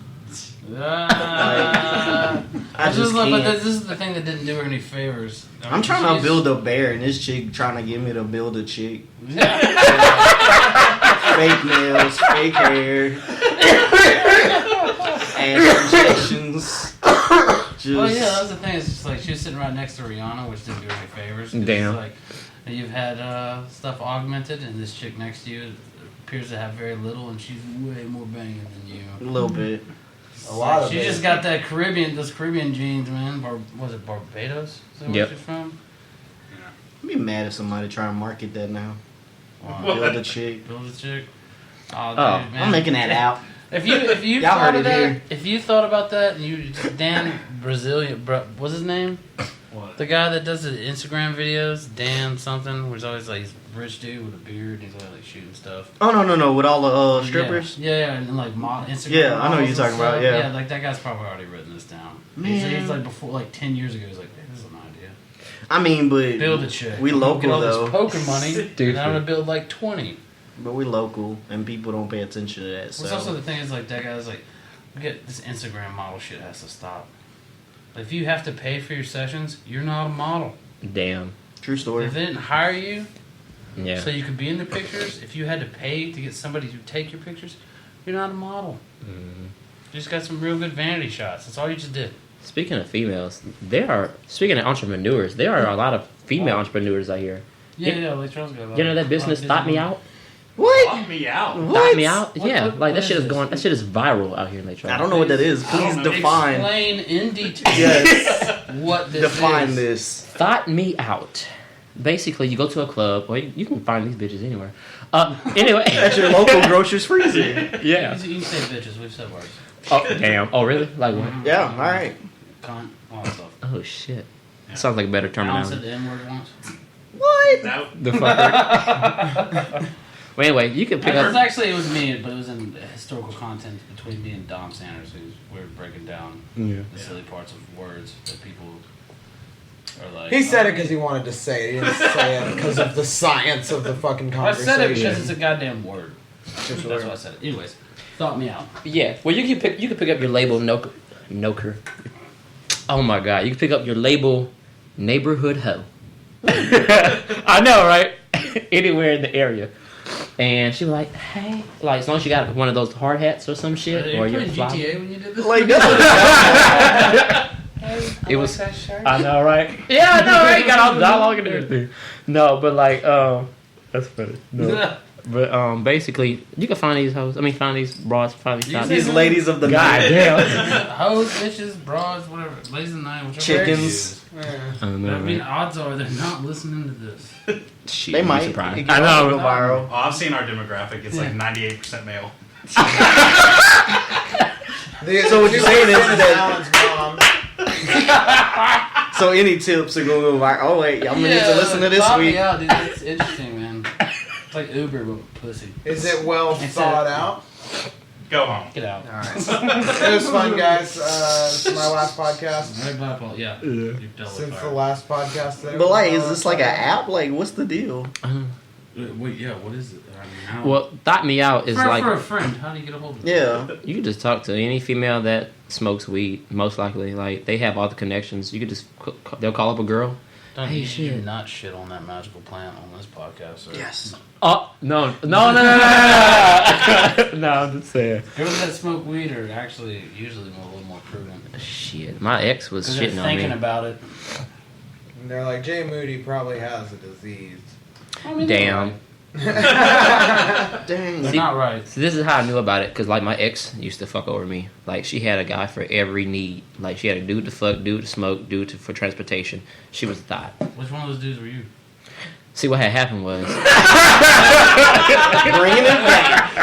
I I just but can't. this is the thing that didn't do her any favors. I mean, I'm trying to she's- build a bear and this chick trying to get me to build a chick. Yeah. Fake nails, fake hair, ass injections. Just, Well, yeah, that was the thing. It's just like she was sitting right next to Rihanna, which didn't do her any favors. 'Cause Damn. It's like you've had stuff augmented, and this chick next to you appears to have very little, and she's way more banging than you. a little bit. A lot of She it. just got that those Caribbean genes, man. Was it Barbados? Is that where Yep. she's from? I'd be mad if somebody trying to market that now. Wow. Build a chick. Build a chick. Oh, dude, Oh, man. I'm making that out. If you Y'all thought heard of it that, here. if you thought about that, and you Dan Brazilian, what's his name? What? The guy that does the Instagram videos, Dan something, who's always like he's a rich dude with a beard. He's always like shooting stuff. Oh no, with all the strippers. Yeah, and like Instagram. Yeah, I know what models you're and talking about, stuff. yeah. Yeah, like that guy's probably already written this down. Man. He's like before, like 10 years ago. He's like, hey, this is an idea. I mean, but Build a chick. we Get local all though. this poker money, Dude. and I'm gonna build like 20. But we local, and people don't pay attention to that. What's So also the thing is like that guy's like, This Instagram model shit has to stop. If you have to pay for your sessions, you're not a model. Damn. True story. If they didn't hire you Yeah. so you could be in the pictures, if you had to pay to get somebody to take your pictures, you're not a model. Mhm. You just got some real good vanity shots. That's all you just did. Speaking of females, speaking of entrepreneurs, there are a lot of female entrepreneurs out here. Yeah, like Charles got a lot You know that of business business Thought Me women. Out? What? Lock me out. Thought Me Out? What- Yeah, what- like what that shit is is this? going. That shit is viral out here in Lake Charles. I don't know what that is. I Please don't know. define. Explain in detail Yes. what this Define is. this. Thought Me Out. Basically, you go to a club, or you can find these bitches anywhere. Anyway. At your local grocer's freezer. Yeah. You can say bitches. We've said words. Oh, damn. Oh, really? Like what? Yeah, all right. Cunt. All that stuff. Oh, shit. Yeah. Sounds like a better Alan said terminology. the N-word once. What? That, The fucker. Well, anyway, you can pick It was up. actually, it was me, but it was in historical content between me and Dom Sanders, who's we're breaking down Yeah. the silly parts of words that people are like. He said "Oh, it because he wanted to say it. He didn't say it because of the science of the fucking I conversation. said it because it's a goddamn word. Just That's why I said it. Anyways, thought me out. Yeah. Well, you can pick up your label Noker. Oh my god, you can pick up your label Neighborhood Hoe. I know, right? Anywhere in the area. And she was like, hey, like as long as you got one of those hard hats or some shit, You or playing your fly. GTA when you did this? Like that. It was. that shirt. I know, right? Yeah, I know, right? Got all the dialogue and everything. No, but like, that's funny. No. But basically, you can find these hoes. I mean, find these broads, find these shots. These ladies of the God night. damn. Hoes, bitches, broads, whatever. Ladies of the night, whichever. Chickens. I don't But know, I mean, right? odds are they're not listening to this. Shit, They you'd be might. surprised. It I can also go know. viral. oh, I've seen our demographic. It's like 98% male. So what you're saying is that- Alan's mom. So any tips are going to go viral. Oh wait, I'm gonna need to listen to this thought week. Me out, dude. It's interesting, man. It's like Uber but pussy. Is it well It's thought a- out? Go home. Get out. All right. It was fun, guys. This is my last podcast. Right by Paul. Yeah. You're totally Since the fired. last podcast. That But was like, my is last this like an podcast. app? Like, what's the deal? Wait, yeah. What is it? I mean, how? Well, Thought Me Out is for like a friend, how do you get a hold of it? Yeah. you can just talk to any female that smokes weed. Most likely, like they have all the connections. You could just they'll call up a girl. Don't Hey, you shit. do not shit on that magical plant on this podcast. Sir. Yes. Oh no! No! I'm just saying. Girls that smoke weed are actually usually a little more prudent. Shit, my ex was Because they're shitting on thinking me. about it. And they're like, Jay Moody probably has a disease. I mean, Damn. Dang. They're not right. So this is how I knew about it, because like my ex used to fuck over me. Like she had a guy for every need. Like she had a dude to fuck, dude to smoke, dude for transportation. She was a thought. Which one of those dudes were you? See what had happened was Bringing it back.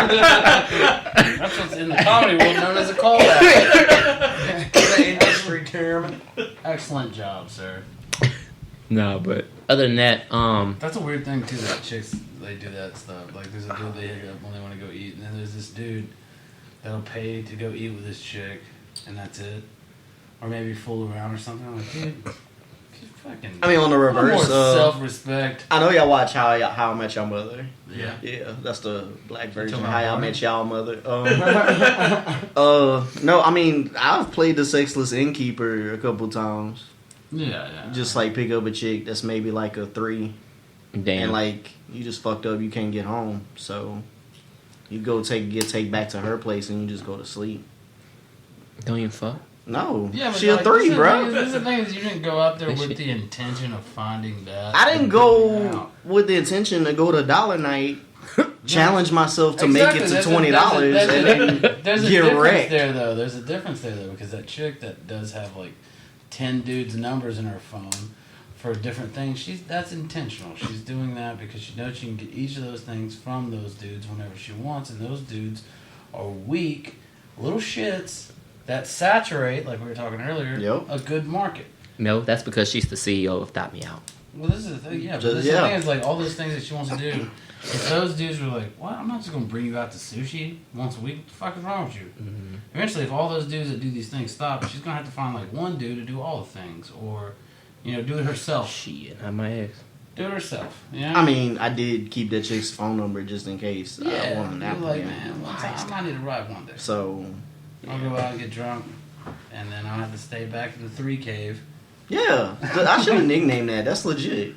That's what's in the comedy world known as a callback. The industry term. Excellent job, sir. no, but other than that, That's a weird thing too. That chicks they do that stuff. Like there's a dude they hit up when they want to go eat, and then there's this dude that'll pay to go eat with this chick, and that's it. Or maybe fool around or something. I'm like, dude, just fucking. I mean, on the more reverse. self-respect. I know y'all watch How I Met Your Mother. Yeah. Yeah, that's the black version. Talking How about I Barney? Met Y'all Mother. No, I mean I've played the sexless innkeeper a couple times. Yeah. Just like pick up a chick that's maybe like a 3, damn. and like you just fucked up, you can't get home, so you go take back to her place and you just go to sleep. Don't even fuck. No, Yeah, but she a like, 3, bro. This is the thing is you didn't go out there That with shit- the intention of finding that. I didn't and go figuring it out. with the intention to go to Dollar Night, challenge myself to make it to Exactly, $20, there's a- and then There's a get difference wrecked. there, though. There's a difference there, though, because that chick that does have like 10 dudes' numbers in her phone for different things, that's intentional. She's doing that because she knows she can get each of those things from those dudes whenever she wants, and those dudes are weak little shits that saturate, like we were talking earlier, Yep. a good market. No, that's because she's the CEO of Thought Me Out. Well, this is the thing, yeah. But Just- this yeah. the thing is, like, all those things that she wants to do, if those dudes were like, well, I'm not just going to bring you out to sushi once a week, what the fuck is wrong with you? Mm-hmm. Eventually, if all those dudes that do these things stop, she's going to have to find, like, one dude to do all the things, or, do it herself. Shit, not my ex. Do it herself, you know? I mean, I did keep that chick's phone number just in case I yeah, want an you're apple. like, again. man, one time, I might need a ride one day. So, I'll go out and get drunk, and then I'll have to stay back at the 3 Cave. Yeah, I should have nicknamed that. That's legit.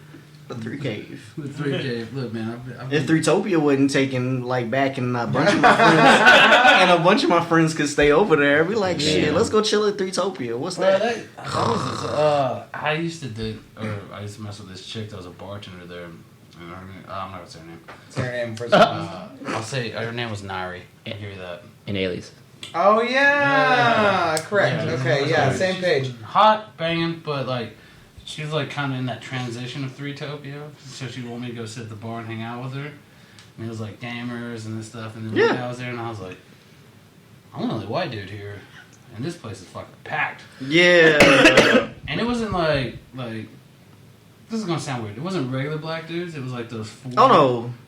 The 3 Cave. The 3 Cave. Look, man. If Threetopia wasn't taken like back, and a bunch of my friends and a bunch of my friends could stay over there, I'd be like, shit, let's go chill at Threetopia. What's that? That was I used to mess with this chick that was a bartender there. And I'm not gonna say her name. Say her name first. I'll say her name was Nairi. I'll give you that. And Alias. Oh yeah, correct. Yeah, Okay, yeah, same page. Hot, banging, but like she was like kind of in that transition of Threetopia, so she wanted me to go sit at the bar and hang out with her. And it was like gamers and this stuff, and then one day I was there and I was like, I'm the only white dude here, and this place is fucking packed. Yeah. And it wasn't like this is gonna sound weird. It wasn't regular black dudes. It was like those 40,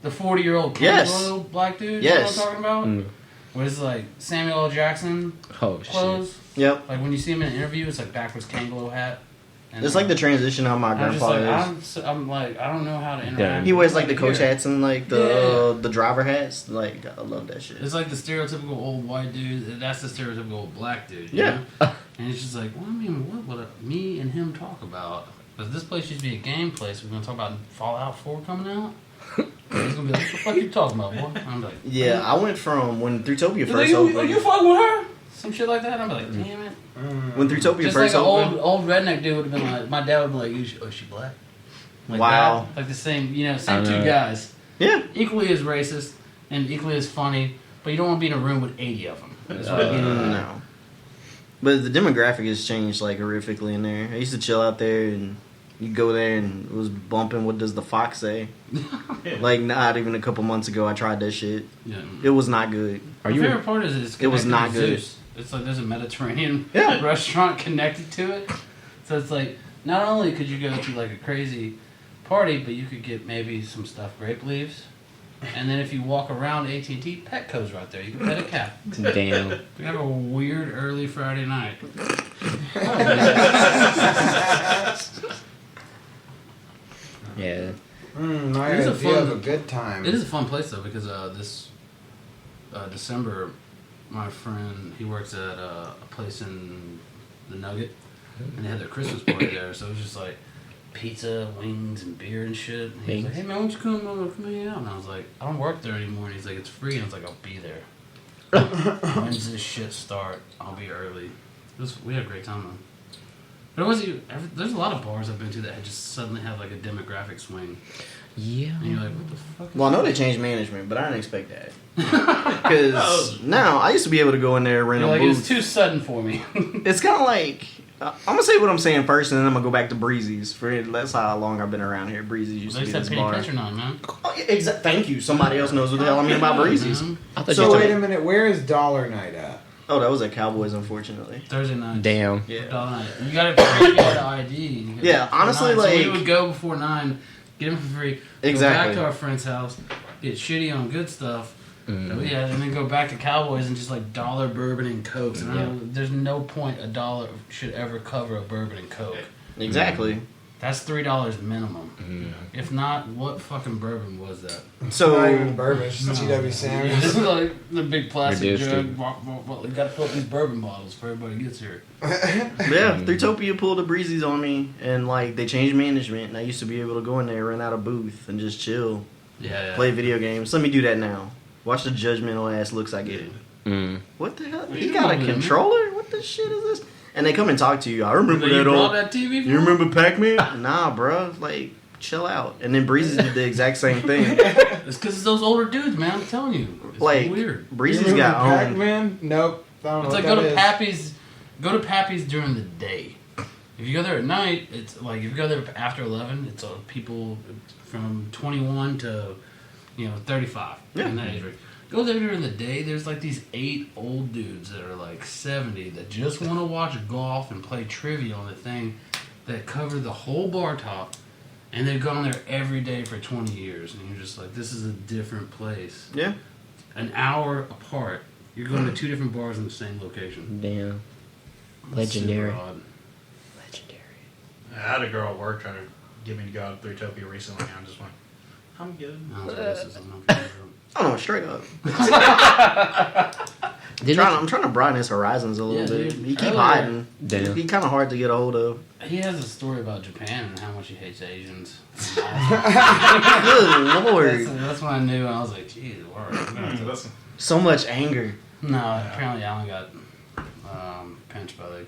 the 40-year-old casual black dudes. Yes. You know what I'm talking about? Mm. Where it's like Samuel L. Jackson clothes. Yep. Like when you see him in an interview, it's like backwards kangaroo hat. And It's like the transition how my I'm just grandpa like, I'm like, I don't know how to interact. He wears like the with coach here. hats and like the driver hats. Like I love that shit. It's like the stereotypical old white dude. That's the stereotypical old black dude. You Yeah. know? And it's just like, well, I mean, what would me and him talk about? Because this place used to be a game place. We're gonna talk about Fallout 4 coming out. And he's gonna be like, what the fuck you talking about, boy? I'm like, Yeah, I went from when Threetopia He's first like, opened. Are you fucking with her? Some shit like that. I'm like, damn it. When Threetopia Just first like an opened. old redneck dude would have been like, my dad would be like, is she black? Like Wow. that. Like the same, same two guys. Yeah. Equally as racist and equally as funny, but you don't want to be in a room with 80 of them. That's what I mean. No. But the demographic has changed like horrifically in there. I used to chill out there and you go there and it was bumping. What does the fox say? Like not even a couple months ago, I tried that shit. Yeah. It was not good. My favorite part is it's It was connected not to good. Zeus. It's like there's a Mediterranean Yeah. restaurant connected to it. So it's like not only could you go to like a crazy party, but you could get maybe some stuffed grape leaves. And then if you walk around AT&T, Petco's right there. You can pet a cat. Damn. We have a weird early Friday night. Yeah. My It is a idea fun- of a good time. It is a fun place though because this December, my friend he works at a place in the Nugget, and they had their Christmas party there. So it was just like pizza, wings, and beer and shit. And he was like, "Hey man, why don't you come hang out?" And I was like, "I don't work there anymore." And he's like, "It's free." And I was like, "I'll be there." When's this shit start? I'll be early. We had a great time though. But it wasn't. There's a lot of bars I've been to that had just suddenly have like a demographic swing. Yeah. And you're like, what the fuck? Is Well, I know they changed management, but I didn't expect that. Because now I used to be able to go in there and rent You're a like, it's booth. too sudden for me. It's kind of like I'm gonna say what I'm saying first, and then I'm gonna go back to Breezy's. That's how long I've been around here. Breezy's used They to be said this penny bar. pinch or not, man. Oh, yeah, thank you. Somebody else knows what the hell I mean about Breezy's. Man. I thought So you wait a minute, where is Dollar Night at? Oh, that was at Cowboys, unfortunately. Thursday night. Damn. Yeah. You gotta ID. You gotta Yeah, before honestly, 9. So we like- would go before 9, get them for free. Exactly. Go back to our friend's house, get shitty on good stuff. That we had, and then go back to Cowboys and just like dollar bourbon and cokes. And I don't- there's no point a dollar should ever cover a bourbon and coke. Exactly. That's $3 minimum. If not, what fucking bourbon was that? It's not even So bourbon, it's just T.W. Sanders. This is like the big plastic Reduced jug. it. We gotta fill up these bourbon bottles before everybody gets here. yeah, Threetopia pulled the Breezy's on me, and like they changed management, and I used to be able to go in there, rent out a booth, and just chill, Yeah. play video games. Let me do that now. Watch the judgmental ass looks I get. Mm. What the hell? What He you got a doing, man? controller? What the shit is this? And they come and talk to you. I remember You that brought old. that TV? You remember Pac-Man? Nah, bro. Like, chill out. And then Breezy did the exact same thing. It's because it's those older dudes, man. I'm telling you. It's Like, weird. Breezy's got owned. Pac-Man? Nope. I don't know It's what like go that to is. Pappy's. Go to Pappy's during the day. If you go there at night, it's like if you go there after 11, it's people from 21 to 35 in that age range. Go there during the day. There's like these 8 old dudes that are like 70 that just want to watch golf and play trivia on the thing that cover the whole bar top, and they've gone there every day for 20 years. And you're just like, this is a different place. Yeah. An hour apart, you're going to 2 different bars in the same location. Damn. Legendary. Super odd. Legendary. I had a girl at work try to get me to go out to Threetopia recently, and I just went, I'm good. I don't know, this is- I'm not gonna do Oh no, straight up. I'm trying to broaden his horizons a little bit. dude. He keep Earlier- hiding. Damn. He kind of hard to get a hold of. He has a story about Japan and how much he hates Asians. Good lord. That's when I knew, and I was like, geez, word. I'm gonna have to- That's- So much anger. No, apparently Alan got pinched by the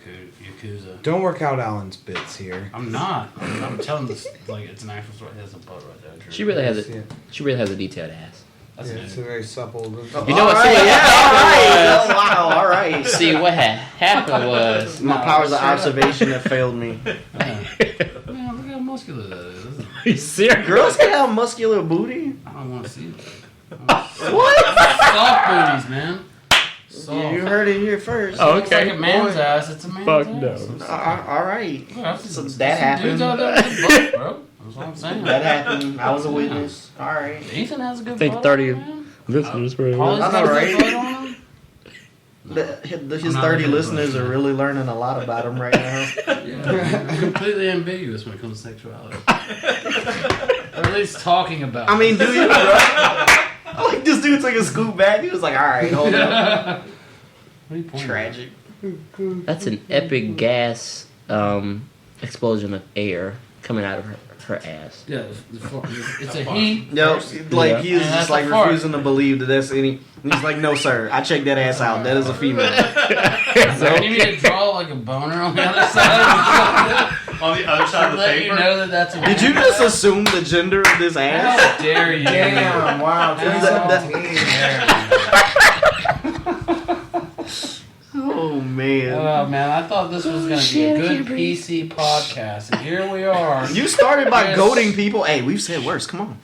Yakuza. Don't work out Alan's bits here. I'm not. I'm telling this like it's an actual story. There's a butt right there. Drew. She really has Yeah. it. She really has a detailed ass. That's Yeah, new. it's a very supple. You know what? All right, See, yeah, all right. Oh, wow, all right. See what happened was My powers of observation have failed me. Man, look how muscular that is. he's serious. Girls can have muscular booty. I don't want to see it. What? Soft booties, man. Soft. You heard it here first. Oh, Looks like okay. a man's ass. It's a man's Fuck ass. no. All right. Look, I've seen So some that happened. Dudes out there with a butt, bro. That's what I'm saying. That happened. I was a witness. All right. Ethan has a good I think butt 30 on him, man. Listeners for Paulie's That's got a alright. good butt on him. His I'm not 30 looking listeners for it. are really learning a lot about him right now. Yeah, I'm completely ambiguous when it comes to sexuality. Or at least talking about I mean, it. do you, bro? Like, this dude took a scoop back. He was like, all right, hold up. What are you pointing Tragic. That's an epic gas explosion of air coming out of her ass. at? Yeah, it's a he. Yo, like, Yeah. he is And just that's like a fart. refusing to believe that that's any. He's like, no, sir. I checked that ass out. That is a female. You need to draw like a boner on the other side. On the other side To of the let you paper. know that that's a Did you just assume the gender of this ass? How dare you? Damn! Wow, That- 2017. Oh, man. Oh man, I thought this was gonna be a good PC podcast, and here we are. You started by Yes. goading people. Hey, we've said worse. Come on.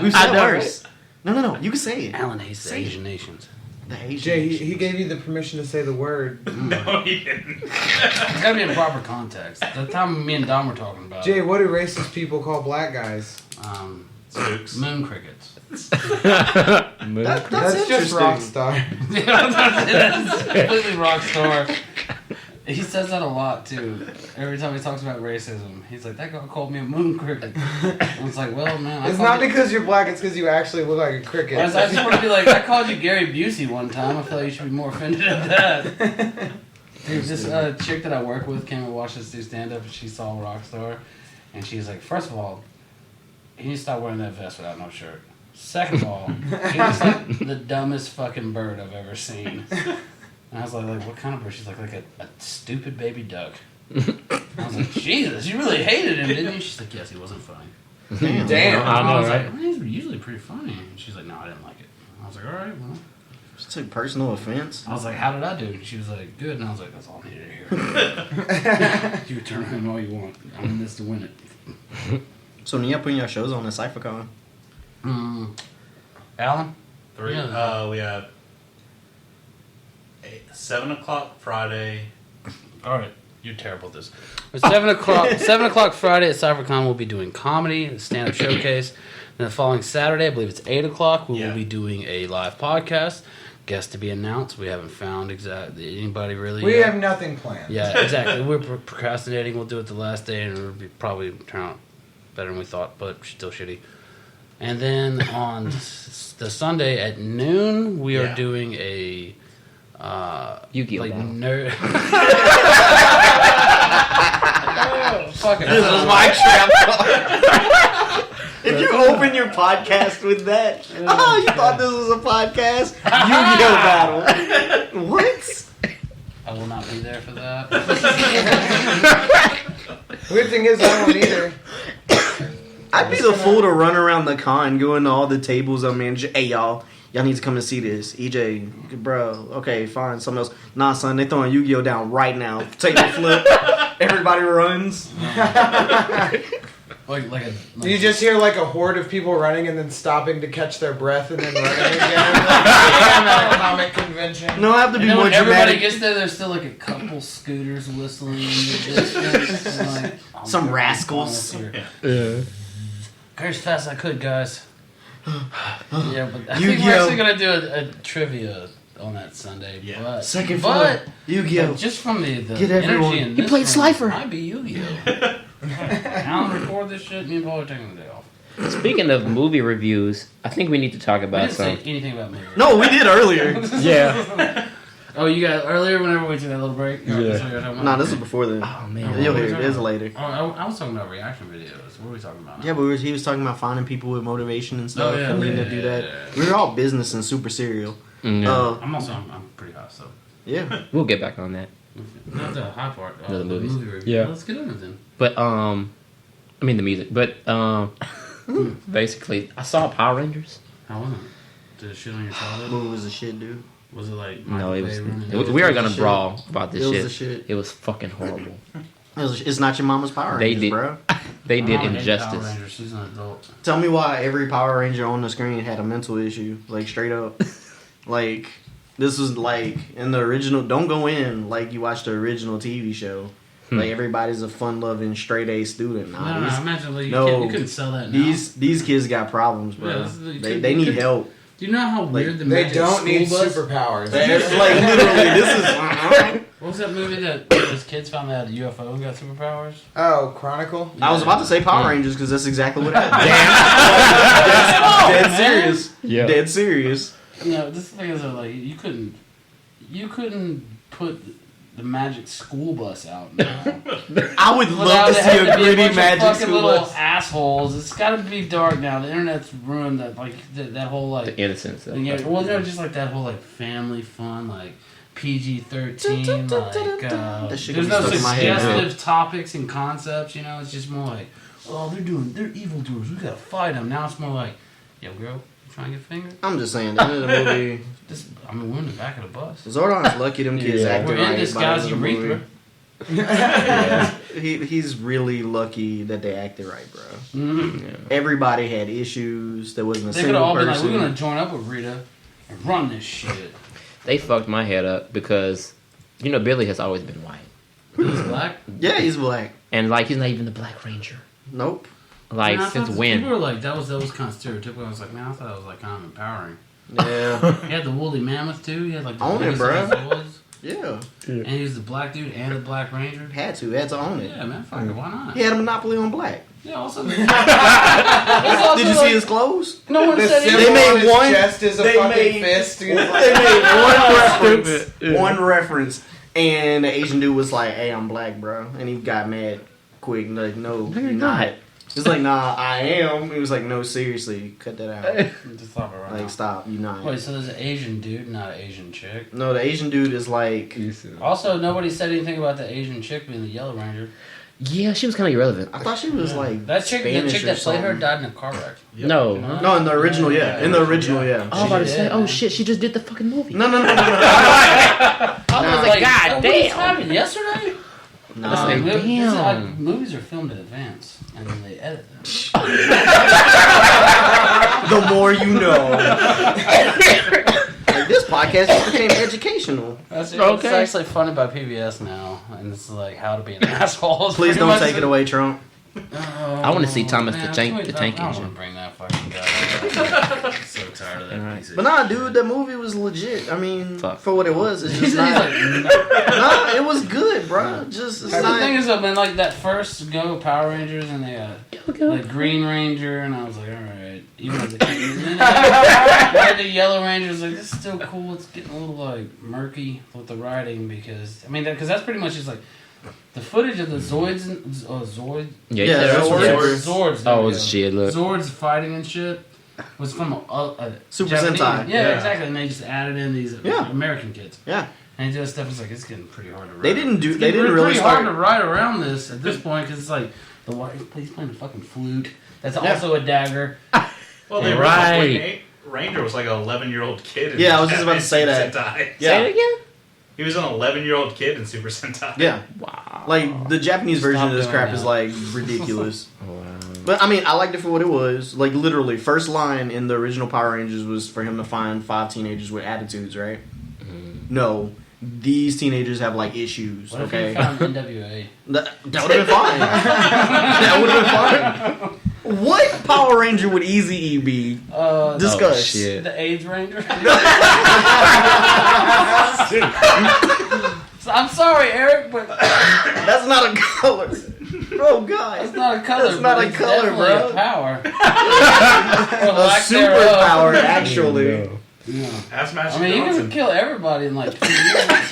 We've said worse. No. You can say it. Alan hates the Say it. Asian nations. The Asian Jay, nation. he gave you the permission to say the word. No, he didn't. It's gotta be in proper context. The time me and Dom were talking about Jay, what do racist people call black guys? Spooks. moon crickets. That's That's just interesting. Rockstar. It's completely rock star. He says that a lot too. Every time he talks about racism, he's like, "That guy called me a moon cricket." And it's like, well, man, It's not because you're black, it's because you actually look like a cricket. I just want to be like, I called you Gary Busey one time. I feel like you should be more offended at that. Dude, this chick that I work with came and watched us do stand up, and she saw Rockstar, and she's like, first of all, he needs to stop wearing that vest without no shirt. Second of all, he looks like the dumbest fucking bird I've ever seen. And I was like, what kind of bird? She's like a stupid baby duck. I was like, Jesus, you really hated him, didn't you? She's like, yes, he wasn't funny. Damn. I I know, was right? like, well, he's usually pretty funny. And she's like, no, I didn't like it. I was like, all right, well. Just took personal offense. I was like, how did I do? And she was like, good. And I was like, that's all I needed to hear. You can turn around all you want. I'm in this to win it. So when you're putting your shows on at CypherCon, Alan? 3. Yeah. We have 7 o'clock Friday. All right. You're terrible at this. At 7 o'clock, 7 o'clock Friday at CypherCon, we'll be doing comedy, a stand-up showcase. Then the following Saturday, I believe it's 8 o'clock, we will be doing a live podcast. Guest to be announced. We haven't found exactly anybody really We yet. have nothing planned. Yeah, exactly. We're procrastinating. We'll do it the last day, and it'll be probably turn out better than we thought, but still shitty. And then on the Sunday at noon, we are doing a Yu-Gi-Oh! like battle. nerd. Fuck it. this was my trap. If you open your podcast with that, oh, you thought this was a podcast? Yu-Gi-Oh! battle. What? I will not be there for that. Weird thing is, I won't either. I'd be the fool to run around the con, going to all the tables. I mean, hey, y'all need to come and see this. EJ, bro, okay, fine, something else. Nah, son, they throwing Yu-Gi-Oh! Down right now. Table flip. Everybody runs. You just hear like a horde of people running and then stopping to catch their breath and then running again. Like at a comic convention. No, I have to be And then more when everybody dramatic. gets there, there's still like a couple scooters whistling in the distance. And like, oh, Some God, rascals. I'm almost Yeah. here. Go as fast as I could, guys. Yeah, but I think Yu-Gi-Oh! we're actually gonna do a trivia on that Sunday. Yeah. But, Second floor. but Yu-Gi-Oh! just from the Get energy everyone. in this played room, Slifer. I'd be Yu-Gi-Oh! Alan, record this shit. Me and Paul are taking the day off. Speaking of movie reviews, I think we need to talk We about didn't say some. anything about movies. No, we did earlier. Yeah. Oh, you got earlier whenever we took that little break? Yeah. That's what you were talking about? Nah, this is before then. Oh Oh, man. You'll what hear were it. we It's talking later. about? I was talking about reaction videos. What were we talking about? Yeah, but he was talking about finding people with motivation and stuff, Oh, yeah, and needing yeah, to do yeah, that. yeah. We were all business and super serial. Yeah. I'm pretty hot, so. Yeah. We'll get back on that. Not the high part. No, the movies. movie review. Yeah. Let's get on it then. But I mean the music. But basically, I saw Power Rangers. How was it? Did it shit on your childhood? Movie was a shit, dude. Was it like No, it was. Michael Bay running? We are gonna shit. brawl about this It was shit. the shit. It was fucking horrible. It's not your mama's Power They Rangers, did- bro. They My did mom hated Power injustice. Rangers. She's an adult. Tell me why every Power Ranger on the screen had a mental issue, like straight up. Like this was like in the original. Don't go in like you watched the original TV show. Like everybody's a fun-loving straight A student. Nah, No, these, imagine like, no. you couldn't sell that now. these kids got problems, bro. Yeah, this is- you they could- they you need could- help. Do you know how weird the They Magic don't School need Bus? superpowers. Like literally, this is. What was that movie that those kids found they had a UFO and got superpowers? Oh, Chronicle? I was about to say Power Rangers because that's exactly what happened. Damn. Dead serious. Yeah. Dead serious. You know, this thing is like you couldn't put the Magic School Bus out now. I would Without love to it see having a be gritty bunch of Magic fucking School little Bus. assholes. It's got to be dark now. The internet's ruined that that whole like. The innocence. Of Yeah, well, no, just like that whole like family fun, like PG-13, like That shit there's gonna no be stuck in my head, suggestive topics and concepts. You know, it's just more like, oh, they're evildoers. We gotta fight them. Now it's more like, yo, girl, you trying to get fingered? I'm just saying, the end of the movie, We're in the back of the bus. Zordon's lucky them kids Yeah. acted We're in right this by the guy's end of the urethra. movie. He's really lucky that they acted right, bro. Mm-hmm. Everybody had issues. There wasn't a They could have single all been like, person. we're gonna join up with Rita and run this shit. They fucked my head up because, you know, Billy has always been white. He's black. Yeah, he's black. And, like, he's not even the Black Ranger. Nope. Like, Man, I since thought when? People were like, that was kind of stereotypical. I was like, man, I thought that was like kind of empowering. Yeah. He had the woolly mammoth too. He had like the Own it, biggest bruh. ass woods. Yeah. And he was the black dude and the Black Ranger. Had to own it. Yeah, man, fuck it, why not? He had a monopoly on black. Yeah, also. Did you see his clothes? No one The said symbol anything. They made on his one- chest is a they fucking made- fist. They made one reference, and the Asian dude was like, "Hey, I'm black, bro," and he got mad quick. Like, no, you're not. He's like, "Nah, I am." He was like, "No, seriously, cut that out. Just stop it right Like, now. stop, you not." Wait, so there's an Asian dude, not an Asian chick. No, the Asian dude is like, Also, nobody said anything about the Asian chick being the Yellow Ranger. Yeah, she was kind of irrelevant. I thought she was like That chick, the Spanish chick or that played her, something. died in a car wreck. No. No, in the original, yeah. In the original, yeah. I was about to She say, did, oh man. shit, she just did the fucking movie. No. I was like, God what are you damn. talking, yesterday? Nah. like, damn. Movies are filmed in advance, and then they edit them. The more you know. Like, this podcast just became educational. It's Okay. actually funded by PBS now, and it's like how to be an asshole. It's Please pretty don't much take it away, Trump. Oh, I wanna see Thomas man, the Tank I don't Engine. want to bring that fucking guy. I'm so tired of that Alright. piece of But nah, dude, the movie was legit. I mean, Fuck. for what it was, it's shit. just He's not. like, no. Nah, it was good, bro. Just it's The not. thing is, though, man, like that first Go Power Rangers, and they like Green Ranger, and I was like, all right. Even though then the Yellow Rangers, like this is still cool. It's getting a little like murky with the writing because because that's pretty much just like the footage of the Zoids and Zoid. Yeah, Yeah, that's what it Zords. is. Zords. there Oh, we it's go. shit, look. Zords fighting and shit was from a Super Japanese. Sentai. Yeah, Yeah. exactly. And they just added in these Yeah. American kids. Yeah, And just stuff is like it's getting pretty hard to write. they didn't do. It's They getting didn't really pretty hard to start. write around this at this point because it's like he's playing the fucking flute. That's Yeah. also a dagger. Well, the Right. original Ranger was like an 11-year-old kid. In Yeah, I was just about to say Super that. Sentai. Say it Yeah, again? He was an 11-year-old kid in Super Sentai. yeah. Wow. Like the Japanese version Stop of this doing crap that. is like ridiculous. Wow. But I mean, I liked it for what it was. Like literally, first line in the original Power Rangers was for him to find 5 teenagers with attitudes, right? No, these teenagers have like issues. What if Okay, you found NWA? that would have been fine. That would have been fine. What Power Ranger would Eazy-E be? Discuss. Oh, shit. The AIDS Ranger. So, I'm sorry, Eric, but That's not a color. Oh God, It's not a color. That's not but a it's color, definitely bro. A power. A superpower, actually. Yeah. That's I Magic mean, you Johnson. can kill everybody in like 2 years.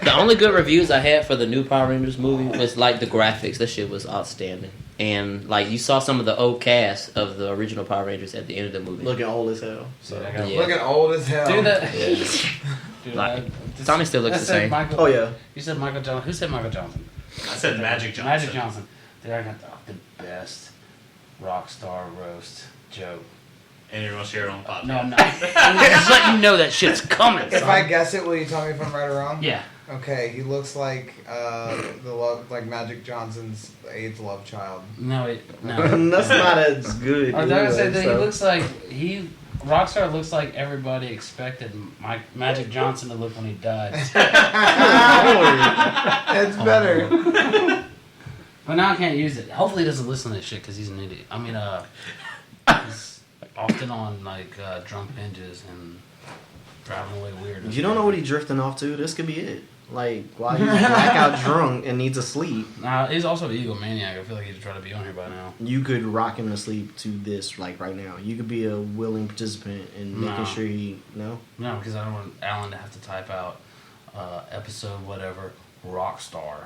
The only good reviews I had for the new Power Rangers movie was like the graphics. That shit was outstanding. And like you saw some of the old cast of the original Power Rangers at the end of the movie. Looking old as hell. So. Yeah. Looking old as hell. Dude, that. Dude, Like, just- Tommy still looks I the said same. Michael, Oh yeah. You said Michael Johnson. Who said Michael Johnson? I said Magic Johnson. Magic Johnson. Dude, I got the best rock star roast joke. And you're going to share it on the podcast. No, I'm not. I'm just letting you know that shit's coming. If son. I guess it, will you tell me if I'm right or wrong? Yeah. Okay, he looks like like Magic Johnson's AIDS love child. No, no. That's not as good. I was gonna say that he so. looks like Rockstar looks like everybody expected Magic Johnson to look when he died. It's better. But now I can't use it. Hopefully he doesn't listen to this shit because he's an idiot. I mean, he's often on like drunk binges and driving away weird. You don't know what he's drifting off to. This could be it. Like while he's blackout drunk and needs to sleep, Nah, he's also an egomaniac. I feel like he'd try to be on here by now. you could rock him to sleep to this like right now. You could be a willing participant in No. making sure he no. No, because I don't want Alan to have to type out episode whatever Rockstar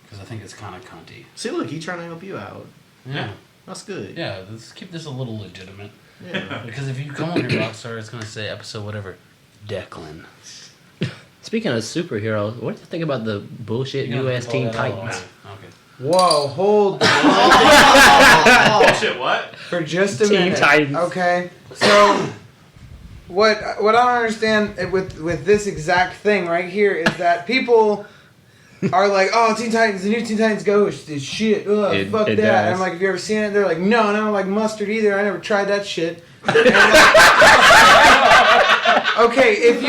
because I think it's kind of cunty. See, look, he's trying to help you out. Yeah. That's good. Yeah, let's keep this a little legitimate. Yeah. Because if you come on here, Rockstar, it's going to say episode whatever, Declan. Speaking of superheroes, what do you think about the bullshit You're gonna U.S. pull Teen that out. Titans? Okay. Whoa, hold Bullshit, what? for just a Teen minute. Titans. Okay, so what I don't understand with this exact thing right here is that people are like, oh, Teen Titans, the new Teen Titans Go is shit. Ugh, fuck It that. And I'm does. like, have you ever seen it? They're like, no, and I don't like mustard either. I never tried that shit. Okay, if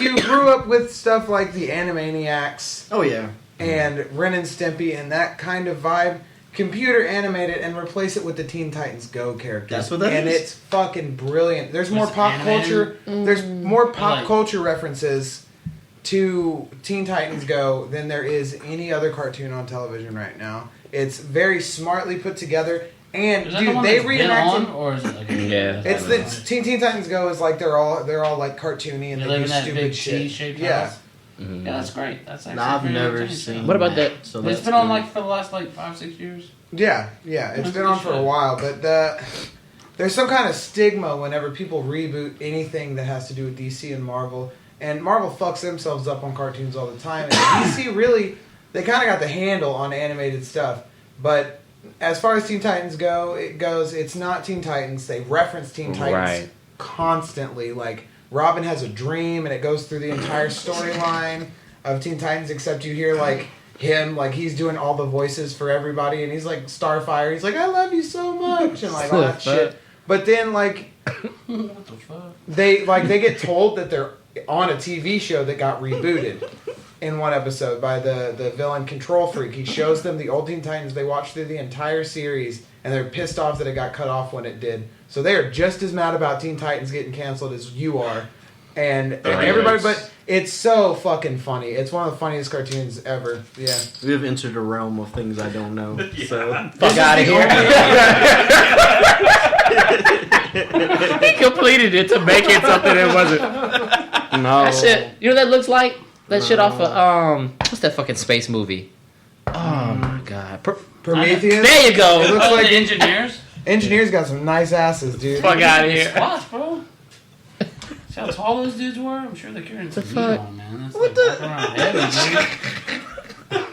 you grew up with stuff like the Animaniacs Oh yeah. and Ren and Stimpy and that kind of vibe, computer animate it and replace it with the Teen Titans Go characters. That's what that and is. it's fucking brilliant. There's more It's pop animated? culture. There's more pop like- culture references to Teen Titans Go than there is any other cartoon on television right now. It's very smartly put together. And Is that the dude, one they that's been reenacted. on, or is it like Yeah. It's the Teen Titans Go is like they're all like cartoony and You they live do in that stupid big shit. T-shaped Yeah. house? Yeah, that's great. That's actually Nah, I've pretty never entertaining. seen. What about that? So It's that's been on good. like for the last like 5-6 years. Yeah, it's been on for a while, but there's some kind of stigma whenever people reboot anything that has to do with DC and Marvel. And Marvel fucks themselves up on cartoons all the time. And DC really, they kind of got the handle on animated stuff. But as far as Teen Titans goes, it's not Teen Titans. They reference Teen Titans Right. constantly. Like, Robin has a dream, and it goes through the entire storyline of Teen Titans, except you hear, like, him, like, he's doing all the voices for everybody, and he's like Starfire. He's like, I love you so much, and, like, all that shit. But then, like, What the fuck? they get told that they're on a TV show that got rebooted in one episode by the villain Control Freak. He shows them the old Teen Titans. They watch through the entire series, and they're pissed off that it got cut off when it did. So they are just as mad about Teen Titans getting canceled as you are. And everybody, but it's so fucking funny. It's one of the funniest cartoons ever. Yeah. We have entered a realm of things I don't know. Yeah. So Fuck out of here. He completed it to make it something it wasn't. no. That shit, you know what that looks like? That shit off of, what's that fucking space movie? Oh my god. Prometheus. There you It go. looks Oh, like the engineers? Engineers got some nice asses, dude. Fuck out of here. Squats, bro. See how tall those dudes were? I'm sure they're carrying some meat fuck? on, man. That's What like the- walking around heavy, dude.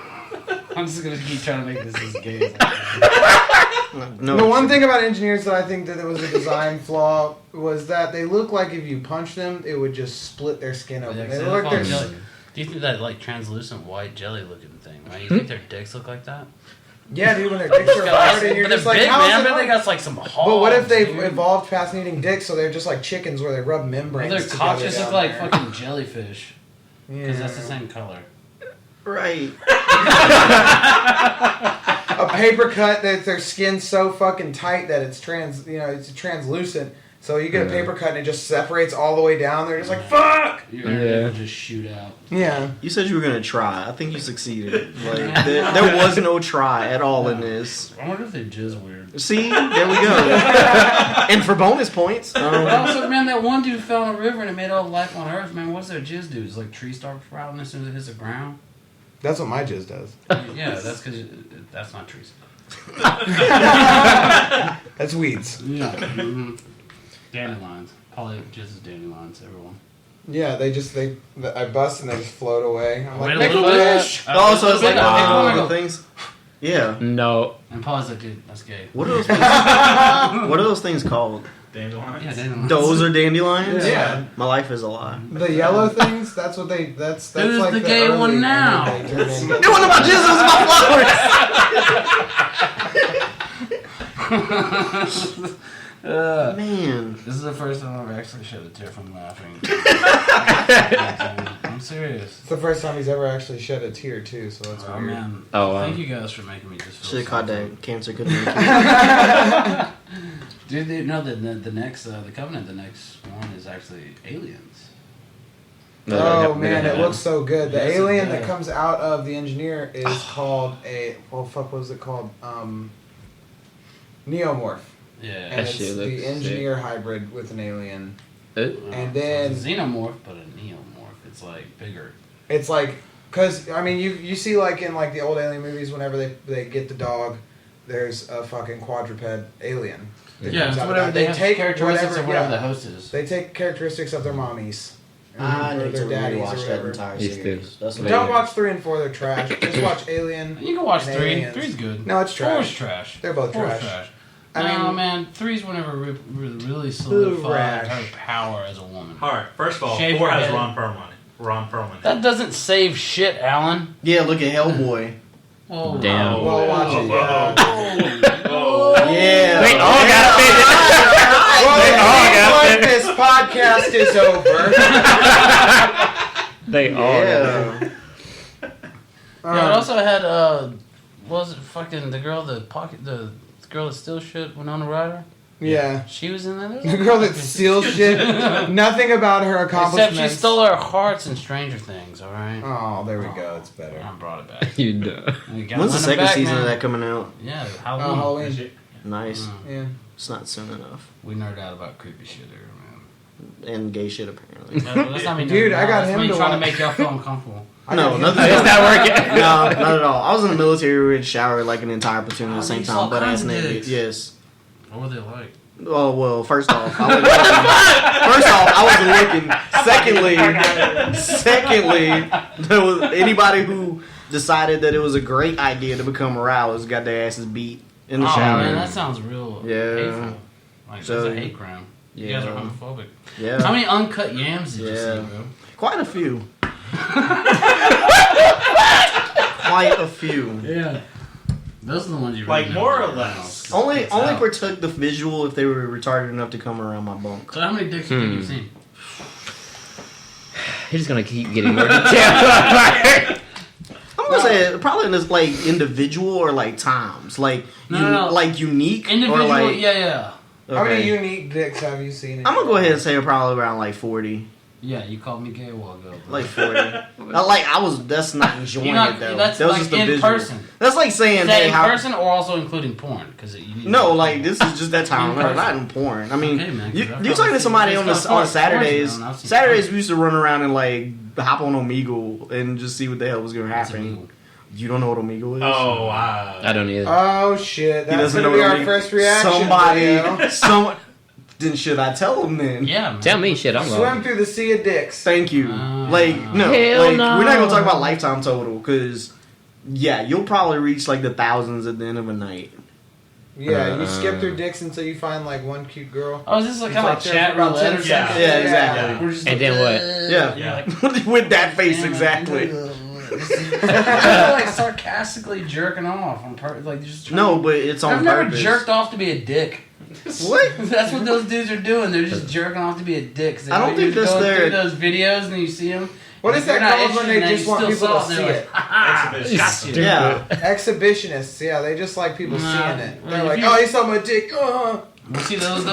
I'm just gonna keep trying to make this as gay as I can. No. The one thing about engineers that I think that it was a design flaw was that they look like if you punch them, it would just split their skin open. Yeah, They 'cause look like they're they're jelly. Do you think that like translucent white jelly looking thing, right? You think their dicks look like that? yeah, dude. When their dicks are hard, and you're But they're just like, big, how man. I is bet it? they got like some hogs. But what if they've dude? evolved past needing dicks, so they're just like chickens where they rub Well, membranes their together cocks just down look like there. fucking jellyfish. Yeah. Because that's the same color. Right. A paper cut that their skin's so fucking tight that it's it's translucent. So you get a paper cut and it just separates all the way down. They're just like, fuck! Your internet will just shoot out. Yeah. You said you were gonna try. I think you succeeded. Like there was no try at all in this. I wonder if they jizz weird. See, there we go. And for bonus points, But also, man, that one dude fell in a river and it made all life on Earth. Man, what's their jizz do? It's like trees start sprouting as soon as it hits the ground. That's what my jizz does. Yeah, that's because that's not trees. That's weeds. Yeah. Mm-hmm. Dandelions. Probably jizz is dandelions, everyone. Yeah, I bust and they just float away. I'm like, Wait a make a little bit. wish! oh, so it's like Wow. the things. Yeah. No. And Paul's like, dude, that's gay. What are those things? What are those things called? Dandelions. Yeah, dandelions. Those are dandelions. Yeah. My life is a lie. The yellow things, that's what they, that's Who's like the gay early- one now? and then they turn into- It wasn't about Jesus, it was about flowers. Man. This is the first time I've actually shed a tear from laughing. I'm serious. It's the first time he's ever actually shed a tear, too, so that's Oh, weird. man. Oh, wow. Thank you guys for making me just feel Should have caught something. that cancer communication. Dude, no, the next, the Covenant, the next one is actually aliens. Oh man, it Yeah. looks so good. The Yes, it alien that does. comes out of the engineer is called what was it called? Yeah. Neomorph. And That it's shit looks the engineer hybrid with an alien. And So then- it's a xenomorph, but a neomorph. It's like bigger. It's like, cause I mean, you see like in like the old alien movies, whenever they get the dog, there's a fucking quadruped alien. that Yeah, comes it's out of whatever that. they have take characteristics of whatever yeah, the host is. They take characteristics of their mommies. I or need to their daddies or rewatch that whatever. entire He's series. That's what Don't watch 3 and 4; they're trash. Just watch Alien. You can watch and 3. Aliens. 3's good. No, it's 4's trash. trash. They're both 4's trash. I I mean, mean- man, 3's whenever really solidified rash. her power as a woman. Alright, first of all, Shave 4 your has head. Ron Perlman. Ron Perlman. That doesn't save shit, Alan. Yeah, look at Hellboy. Oh, Damn. Well, watch it. Yeah. Yeah. They all got Well, this podcast is over. They all got Yeah. Yeah, it also had what was it fucking the girl the girl that steals shit, Winona Ryder? Yeah. She was in there. The girl that steals shit. Nothing about her accomplishments. Except she stole our hearts in Stranger Things. All right. Oh, there we go. It's better. I brought it back. You know. We got When's the Winona second back, season man. of that coming out? Yeah, Oh, Halloween. Halloween. Nice. Yeah. It's not soon enough. We nerd out about creepy shit here, And gay shit, apparently. man. That's not me. Dude, nerding I out. got That's him me to trying to watch. make y'all feel uncomfortable. No, nothing. It's not working. No, not at all. I was in the military. We would shower like an entire platoon at Oh, the same you saw time. Butt ass kinds of naked. dicks. Yes. What were they like? Oh well. First off, I wasn't looking. Secondly, there was anybody who decided that it was a great idea to become aroused got their asses beat in the Oh shower. man, that sounds real Yeah. hateful. Like So- that's a hate crime. You guys are Yeah. homophobic. Yeah. How many uncut yams did you Yeah. see, bro? Quite a few. Quite a few. Yeah. Those are the ones you Like, really more or know. less. Only It's only out. partook the visual if they were retarded enough to come around my bunk. So how many dicks do you think you've seen? He's just gonna keep getting more detailed. I'm gonna say probably in this like individual or like times, like No. like unique Individual, or like yeah. How many okay. unique dicks have you seen? I'm gonna go ahead and say probably around like 40, Yeah, you called me gay a while ago. Bro. like 40. I was. That's not enjoying You're not, it though. that's that was like just the in visual. person. That's like saying, Is that hey, in how? person or also including porn? Because you need No, to- like this is just that time. In No, person. not in porn. I mean, Okay, man, 'cause you I've talking probably to somebody seen- on it's the not on Saturdays. porn, I've seen Saturdays porn. we used to run around and like hop on Omegle and just see what the hell was gonna That's happen. illegal. You don't know what Omegle is? Oh, wow. I don't either. Oh shit! He That's doesn't gonna know be what our Omegle- first reaction. video. Somebody. Then should I tell him then? Yeah, man. Tell me shit. I'm Swim wrong. through the sea of dicks. Thank you. Like no, Hell like no. we're not gonna talk about lifetime total because yeah, you'll probably reach like the thousands at the end of a night. Yeah, you skip through dicks until you find like one cute girl. Oh, is this like You kind of talk like to her chat for about roulette 10 or seconds. something? Yeah, exactly. Yeah. We're just And like, then what? Yeah. You're like, With that face, damn, exactly. You're like sarcastically jerking off on like just trying No, to- but it's on I've never purpose. jerked off to be a dick. What? That's what those dudes are doing. They're just jerking off to be a dick. So I don't think you're that's going their- through those videos and you see them. What is that called when they just want people to see it? Exhibition. Yeah. Exhibitionists. Yeah, they just like people Nah, seeing it. well, They're if like, you- oh, you saw my dick. Well, see, those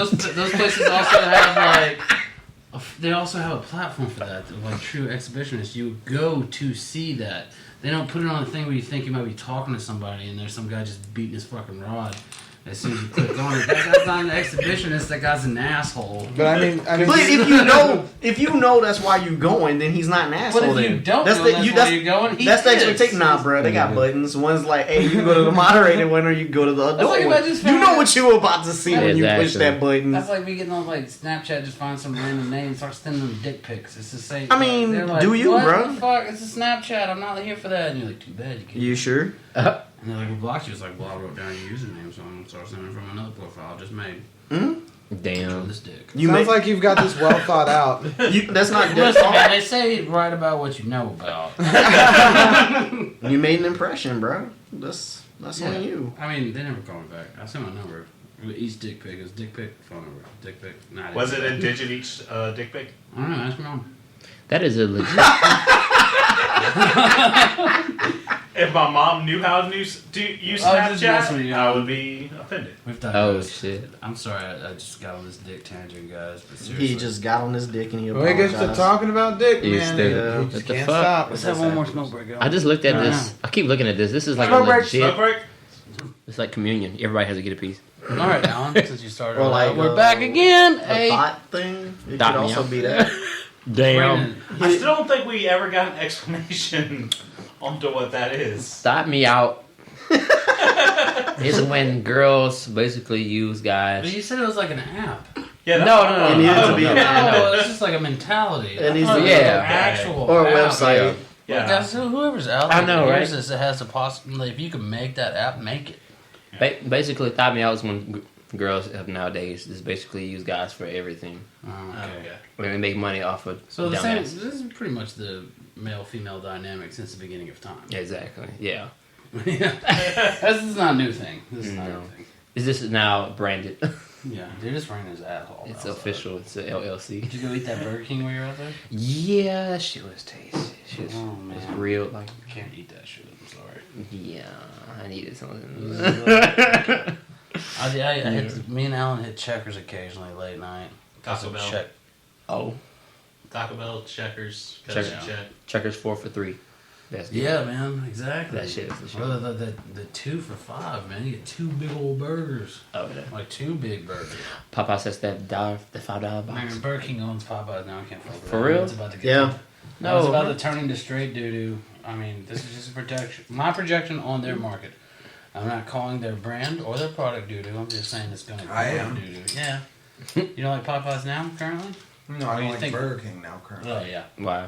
places also have like they also have a platform for that. Like true exhibitionists, you go to see that. They don't put it on a thing where you think you might be talking to somebody and there's some guy just beating his fucking rod. As soon as you click on it, that guy's not an exhibitionist. That guy's an asshole. But I mean, But if you know that's why you going, then he's not an asshole. But if you don't that's know why you're going, he that's the is. expectation. Nah, bro, they got buttons. One's like, hey, you can go to the moderated one or you can go to the adult like if one. I just You found- know what you about to see when you push Exactly. that button. That's like me getting on like Snapchat, just find some random name and start sending them dick pics. It's the same. I mean, they're like, do you, what bro? the fuck? It's a Snapchat. I'm not here for that. And you're like, too bad you can't. You sure? And they're like, we blocked you. It's like, well, I wrote down your username, so I'm going to start sending from another profile I just made. Show Damn. this dick. sounds like you've got this well thought out. That's not Listen, man, they say write about what you know about. You made an impression, bro. That's on you. I mean, they never call me back. I sent my number. Each dick pic is dick pic, phone number. Dick pic. Nah, Was it a digit each dick pic? I don't know. Ask my mom. That is a legit. If my mom knew how to use just messing with you. Snapchat, I would be offended. We've done Oh this. shit. I'm sorry. I just got on this dick tangent, guys. But seriously. He just got on his dick and he When it gets to apologized. talking about dick, You man, stupid. you What just the can't fuck? stop. Let's have one more smoke break. I just looked at Yeah. this. I keep looking at this. This is like Smoke a break, legit. Smoke break? It's like communion. Everybody has to get a piece. All right, Alan. Since you started, Or like, we're back again. A Hey, thought thing? It Dot could me also out. be that. Brandon, I still don't think we ever got an explanation onto what that is. Stop me out. It's when girls basically use but guys. you said it was like an app. Yeah, that's No, what I no, thought. It needed to be an app. No, it's just like a mentality. It needs I to thought be it was an an app. actual Or a app. website. Yeah. Like, that's whoever's out I there know, that hears right? this, it has the possibility. If you can make that app, make it. Basically, thought me out is when girls have nowadays just basically use guys for everything. Oh, okay. Okay. When they make money off of So the same. dumbasses. This is pretty much the male-female dynamic since the beginning of time. Exactly. Yeah. This is not a new thing. This is not a No. new thing. Is this now branded? Yeah, they're just running his asshole. It's outside. official. It's a LLC. Did you go eat that Burger King while you were out there? Yeah, that shit was tasty. Shit was, Oh, was man. real. Like, Can't eat that shit. I'm sorry. yeah, I needed something. I hit, me and Alan hit Checkers occasionally late night. Taco Bell. Check. Oh, Taco Bell, Checkers, Checkers. check. Checkers 4 for $3. That's good. Yeah, man, exactly. That shit is the shit. Or the 2 for $5, man. You get 2 big old burgers. Oh, yeah. Like 2 big burgers. Popeye says that the $5 box. Man, Burger King owns Popeyes now. I can't fuck with For that. real? It's about to get Yeah. No, it's No. about to turn into straight doo-doo. I mean, this is just a projection. My projection on their market. I'm not calling their brand or their product doo-doo. I'm just saying it's going to go I am. doo-doo. Yeah. You don't like Popeyes now, currently? No, What I do don't you like think? Burger King now currently. Oh, yeah. Why?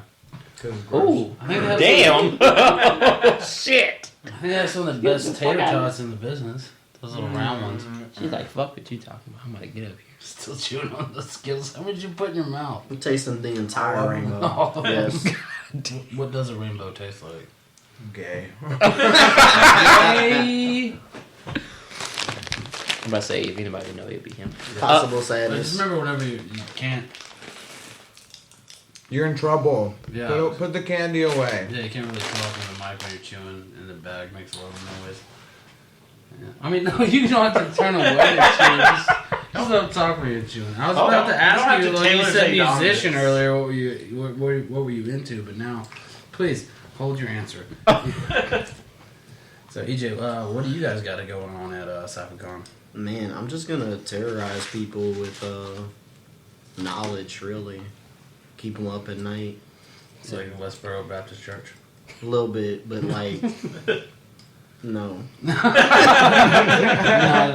Cause Ooh, I think that's damn. Shit. I think that's one of the best tater tots in the business. Those little round ones. She's like, fuck what you talking about. I'm gonna get up here. Still chewing on the Skittles. How much you put in your mouth? I'm tasting the entire Oh. rainbow. Oh, Yes. What does a rainbow taste like? gay. Hey! I'm about to say, if anybody know, it'd be him. Possible But just sadness. remember, whenever you can't, You're in trouble. Yeah. Put the candy away. yeah, you can't really talk in the mic when you're chewing, and the bag makes a lot of noise. Yeah. I mean, no, you don't have to turn away to chew. Just don't talk when you're chewing. I was about to don't ask have you, to like you tailor said, say dominance. musician earlier. What were you into? But now, please hold your answer. So, EJ, what do you guys got going on at SapCon? Man, I'm just gonna terrorize people with knowledge, really. Keep them up at night. It's like Westboro Baptist Church. A little bit, but like, no. Not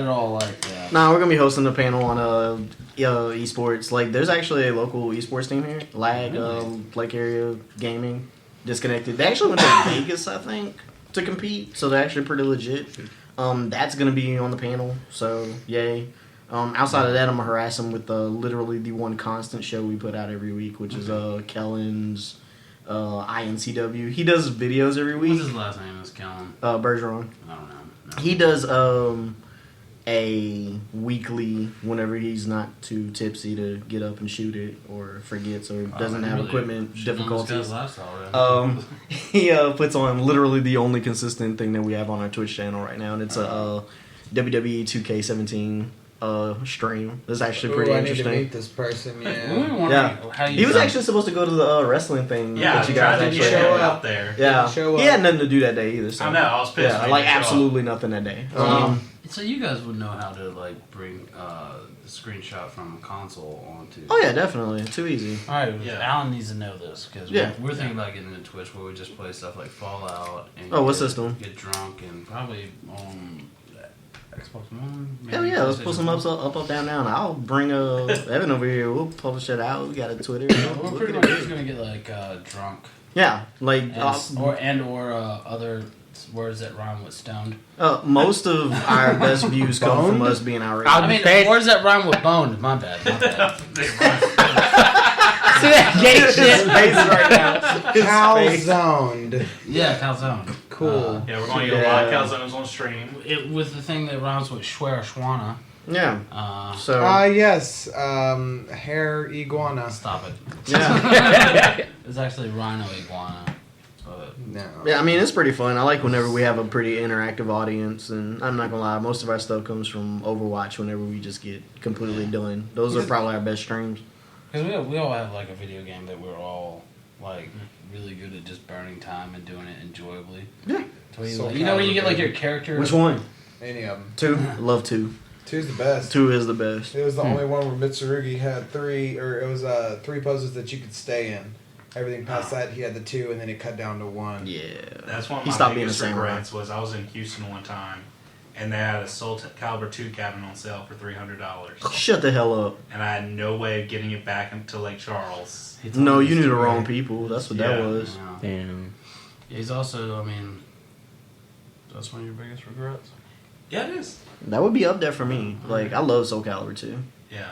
at all like that. Nah, we're gonna be hosting a panel on esports. Like, there's actually a local esports team here, Lag, Really? Lake Area Gaming, Disconnected. They actually went to Vegas, I think, to compete, so they're actually pretty legit. That's gonna be on the panel, so yay. Outside of that, I'm gonna harass them with literally the one constant show we put out every week, which is Kellen's INCW. He does videos every What's week. his last name? Is Kellen? Bergeron. I don't know. No. He does a weekly whenever he's not too tipsy to get up and shoot it or forgets or doesn't have Really? equipment Shit on this difficulties. guy's lifestyle, right? He puts on literally the only consistent thing that we have on our Twitch channel right now, and it's a WWE 2K17 stream. It's actually Ooh, pretty I need to interesting. meet this person. We were Yeah. wondering Yeah. how you He was done- actually supposed to go to the wrestling thing. Yeah, that you I guys tried to actually get show him up. out there. Yeah, Show he up. had nothing to do that day either. So. I know, I was pissed. Yeah, when like he didn't show up. absolutely nothing that day. So you guys would know how to like bring the screenshot from a console onto. Oh yeah, definitely. Too easy. All right, Yeah. Alan needs to know this because Yeah. we're thinking about getting into Twitch where we just play stuff like Fallout and Oh, what get, system? Get drunk and probably Xbox One. maybe Hell yeah, let's put some PlayStation up, down. I'll bring Evan over here. We'll publish it out. We got a Twitter. 4. We're Look pretty at much it. just gonna get like drunk Yeah, like or other words that rhyme with stoned. most of our best views come from us being outraged. I'll I mean, Hey. words that rhyme with boned. My bad. See that gay His shit? face right now. His face. Calzoned. Yeah, calzone. Cool. Yeah, we're going to get Yeah. a lot of calzones on stream. It with the thing that rhymes with schwer schwana. Yeah. So Yes. Hair iguana. Stop it. yeah, It's actually rhino iguana. But No. yeah. I mean, it's pretty fun. I like whenever we have a pretty interactive audience, and I'm not gonna lie, most of our stuff comes from Overwatch. Whenever we just get completely done, those are probably our best streams. because we all have like a video game that we're all like really good at just burning time and doing it enjoyably. Yeah. So you, Soul like, you know when you get like Calibur. your character. Which one? Any of them. 2. Love 2. Two's the best. 2 is the best. It was the only one where Mitsurugi had three poses that you could stay in. Everything past that, he had the 2, and then it cut down to 1. Yeah. That's one of He my stopped being biggest the samurai. regrets was I was in Houston one time, and they had a Soul Calibur 2 cabinet on sale for $300. Shut the hell up. And I had no way of getting it back into Lake Charles. He told No, me you this knew the story. wrong people. That's what that Yeah. was. Yeah. Damn. He's also, I mean, that's one of your biggest regrets. Yeah, it is. That would be up there for me. Like, I love Soul Calibur 2. Yeah.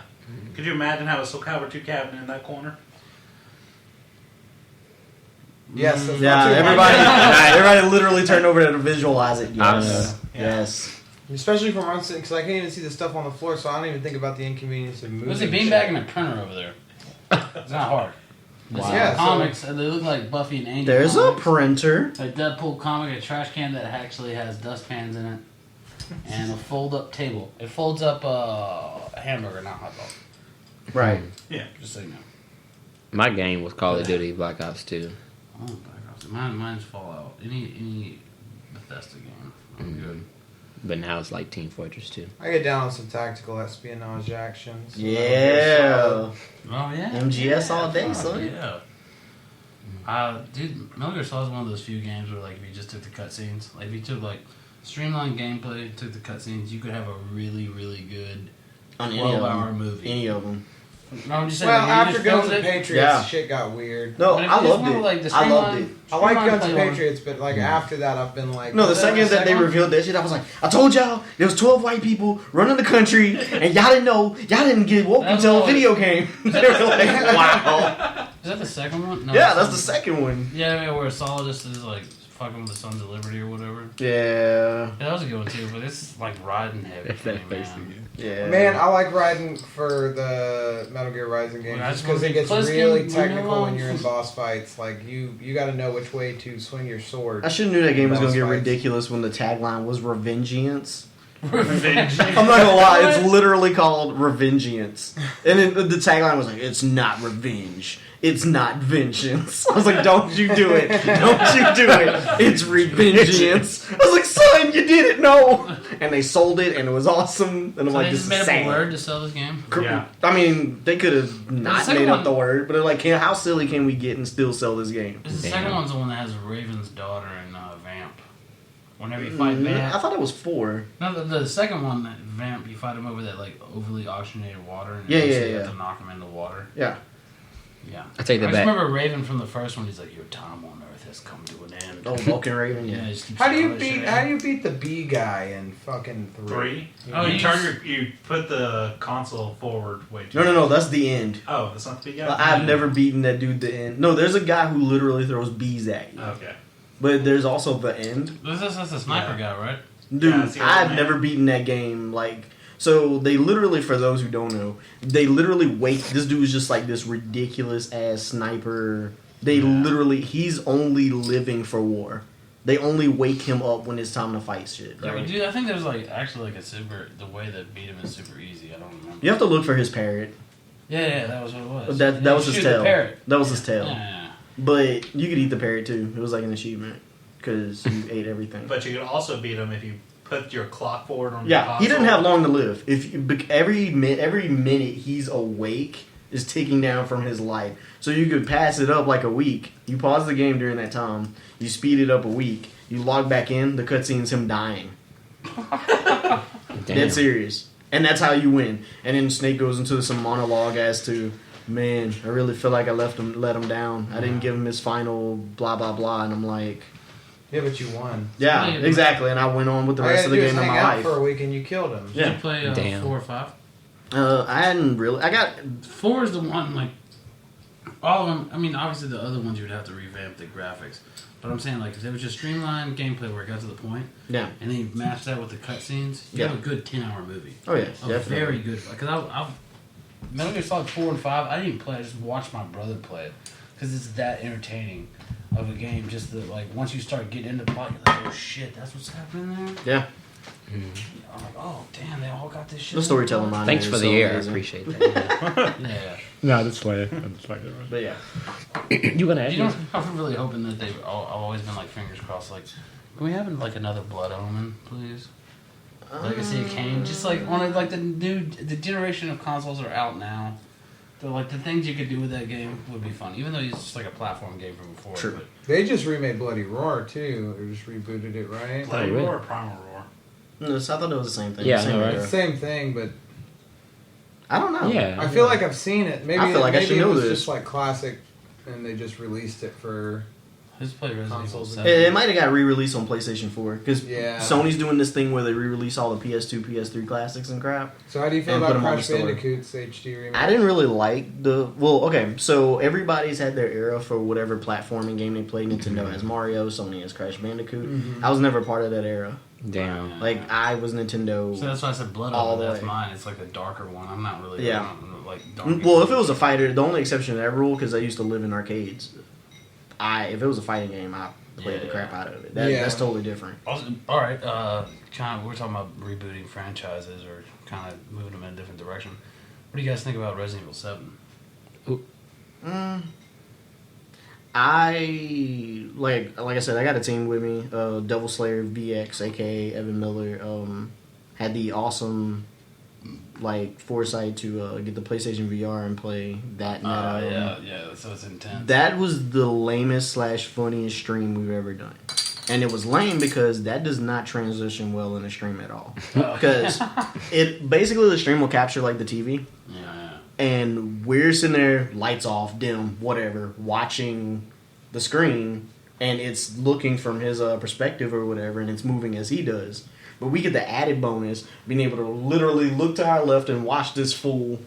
Could you imagine having a Soul Calibur 2 cabinet in that corner? Yes. That's Yeah, not too everybody literally turned over there to visualize it. Yes. Yeah. Yes. Especially from one because I can't even see the stuff on the floor, so I don't even think about the inconvenience of moving. There's a shit. beanbag and a printer over there. It's not hard. There's some Yeah, so- comics, and they look like Buffy and Angel. There's a comics. printer. A Deadpool comic, a trash can that actually has dustpans in it, and a fold-up table. It folds up a hamburger, not hot dog. Right. Just so you know. My game was Call of Duty Black Ops 2. Oh, Black Ops. Mine's Fallout. Any Bethesda game. I'm good. But now it's like Team Fortress 2. I get down on some tactical espionage actions. Yeah. Oh yeah. MGS all day, Fuck, son. Yeah. Dude, Metal Gear Solid is one of those few games where, like, if you just took the cutscenes, like, if you took, like, streamlined gameplay, took the cutscenes, you could have a really, really good On any of 12-hour them. movie. Any of them. No, I'm just saying. Well, like, you after just Guns filmed and it- Patriots, Yeah. shit got weird. No, But if I you just loved wanted, it. like, the I loved streamline- it. I like streamline Guns and play on- Patriots, but like after that, I've been like, No, the Was that second the that they second one? revealed that shit, I was like, I told y'all there was 12 white people running the country, and y'all didn't know, y'all didn't get woke That's until a all- video game. They were like, wow. Is that the second one? No, Yeah, that's the second one. Yeah, where Solidus is, like, fucking with the Sons of Liberty or whatever. Yeah. Yeah, that was a good one, too, but it's, like, riding heavy for me, That face man. again. Yeah. man, I like riding for the Metal Gear Rising games Well, I just just because wanna it be gets Pliskin, really leave me technical when alone. you're in boss fights. Like you got to know which way to swing your sword. I should have knew that game was going to get Boss fights. ridiculous when the tagline was Revengeance. Revenge. I'm not gonna lie, it's literally called Revengeance. And then the tagline was like, it's not revenge. It's not vengeance. I was like, don't you do it. Don't you do it. It's revengeance. I was like, son, you did it. No. And they sold it and it was awesome. And I'm So like, they this just is made up sad. a word to sell this game? Yeah. I mean, they could have not second made up one- the word, but they're like, how silly can we get and still sell this game? Because the Damn. second one's the one that has Raven's daughter and Vamp. Whenever you fight I Vamp. thought it was 4. No, the second one, that Vamp, you fight him over that, like, overly oxygenated water. And Yeah, eventually yeah, you yeah. have to knock him in the water. Yeah. Yeah. I take that I just back. remember Raven from the first one. He's like, your time on Earth has come to an end. Oh, Vulcan Raven, Yeah, yeah. he just keeps How do you yelling that beat? shit How at do him. you beat the B guy in fucking 3? Oh, you you turn just- you put the console forward way too No, much. that's the end. Oh, that's not the big guy? I've never beaten that dude the end. No, there's a guy who literally throws bees at you. Okay. But there's also the end. That's the sniper guy, right? Dude, Yeah, it's the old I've man. never beaten that game. Like, so they literally, for those who don't know, they literally wait. This dude's just like this ridiculous ass sniper. They literally, he's only living for war. They only wake him up when it's time to fight shit. Yeah, Right? dude, I think there's actually a super. The way that beat him is super easy. I don't remember. You have to look for his parrot. Yeah, that was what it was. That was his Shoot tail. the parrot. That was his tail. Yeah. But you could eat the parrot too. It was like an achievement because you ate everything. But you could also beat him if you put your clock forward on your Yeah, console. he didn't have long to live. If every minute he's awake is ticking down from his life. So you could pass it up like a week. You pause the game during that time. You speed it up a week. You log back in. The cutscene's him dying. Dead serious. And that's how you win. And then Snake goes into some monologue as to, man, I really feel like I let him down. I didn't give him his final blah blah blah. And I'm like, Yeah, but you won. yeah, exactly. And I went on with the rest of the game in my life. For a week and you killed him. Did you play Damn. 4 or 5? I hadn't really. I got 4 is the one, like, all of them. I mean, obviously the other ones you would have to revamp the graphics. But I'm saying, like, if there was just streamlined gameplay where it got to the point, yeah. and then you match that with the cutscenes, you have a good 10-hour movie. Oh yeah, A definitely. very good. Because I've Metal Gear Solid 4 and 5, I didn't even play. I just watched my brother play it because it's that entertaining of a game. Just that, like, once you start getting into the plot, you're like, oh shit, that's what's happening there. Yeah. I'm like, oh damn, they all got this shit. The storytelling line. Thanks is for the so air. I amazing. appreciate that. Yeah. No, that's why. That's like it. But yeah, You gonna ask You know, me? I'm really hoping that I've always been like fingers crossed. Like, can we have like another Blood Omen, please? Legacy of Kain, just like one of like the generation of consoles are out now. So like the things you could do with that game would be fun, even though it's just like a platform game from before. True. But They just remade Bloody Roar too. They just rebooted it, right? Bloody really? Roar or Primal Roar? no, so I thought it was the same thing. Yeah, Same I know, right? era. Same thing, but I don't know. Yeah. I feel like I've seen it. Maybe I feel like I maybe should it know was this. just like classic, and they just released it for. who's played Resident Evil Consoles. 7? It might have got re-released on PlayStation 4 because Yeah. Sony's doing this thing where they re-release all the PS2, PS3 classics and crap. So how do you feel And put about 'em on the Crash store. Bandicoot's HD remake? I didn't really like okay, so everybody's had their era for whatever platforming game they played. Nintendo has Mario, Sony has Crash Bandicoot. I was never part of that era. Damn. Like, I was Nintendo. So that's why I said Blood All Omen. the That's way. mine. It's like a darker one. I'm not really. Yeah. I'm not, like dark. Well, if it was a fighter, the only exception to that rule, because I used to live in arcades, if it was a fighting game, I played the Yeah. crap out of it. Yeah. That's totally different. Also, all right, kind of. We're talking about rebooting franchises or kind of moving them in a different direction. What do you guys think about Resident Evil 7? I like I said, I got a team with me. Devil Slayer VX, aka Evan Miller, had the awesome foresight to get the PlayStation VR and play that. Yeah. So it's intense. That was the lamest / funniest stream we've ever done. And it was lame because that does not transition well in a stream at all. Because it basically, the stream will capture like the TV, Yeah. and we're sitting there, lights off, dim, whatever, watching the screen, and it's looking from his perspective or whatever, and it's moving as he does. But we get the added bonus, being able to literally look to our left and watch this fool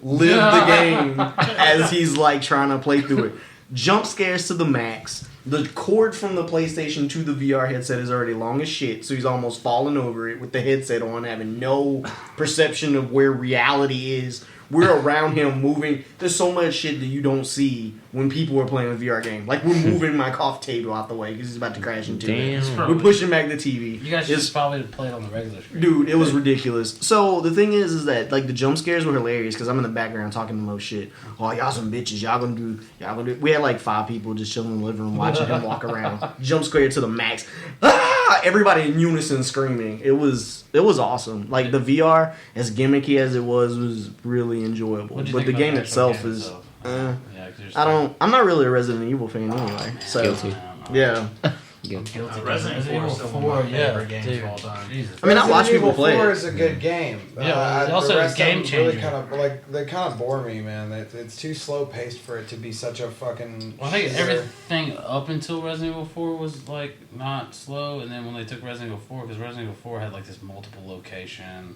live the game as he's like trying to play through it. Jump scares to the max. The cord from the PlayStation to the VR headset is already long as shit, so he's almost falling over it with the headset on, having no perception of where reality is. We're around him moving. There's so much shit that you don't see when people are playing a VR game. Like, we're moving my coffee table out the way because he's about to crash into it. Damn. We're pushing back the TV. You guys should It's- just probably play it on the regular screen. Dude, it was ridiculous. So the thing is that like the jump scares were hilarious because I'm in the background talking the most shit. Oh, y'all some bitches. Y'all gonna do. We had like 5 people just chilling in the living room watching him walk around. Jump scare to the max. Ah! Everybody in unison screaming. It was awesome. Like the VR, as gimmicky as it was really enjoyable. What'd you But think the about game the actual itself game is. itself? Uh, Yeah, 'cause you're I don't. I'm not really a Resident Evil fan anyway. So Guilty. yeah. Guilty. Resident Evil is still one of my favorite games of all time. Jesus. I mean, I watch Resident people Evil play 4 it. is a good game. Yeah, it's also the a rest of game them really changer. kind of they kind of bore me, man. It's too slow paced for it to be such a fucking. Well, I think shooter. everything up until Resident Evil 4 was like not slow, and then when they took Resident Evil 4, because Resident Evil 4 had like this multiple location,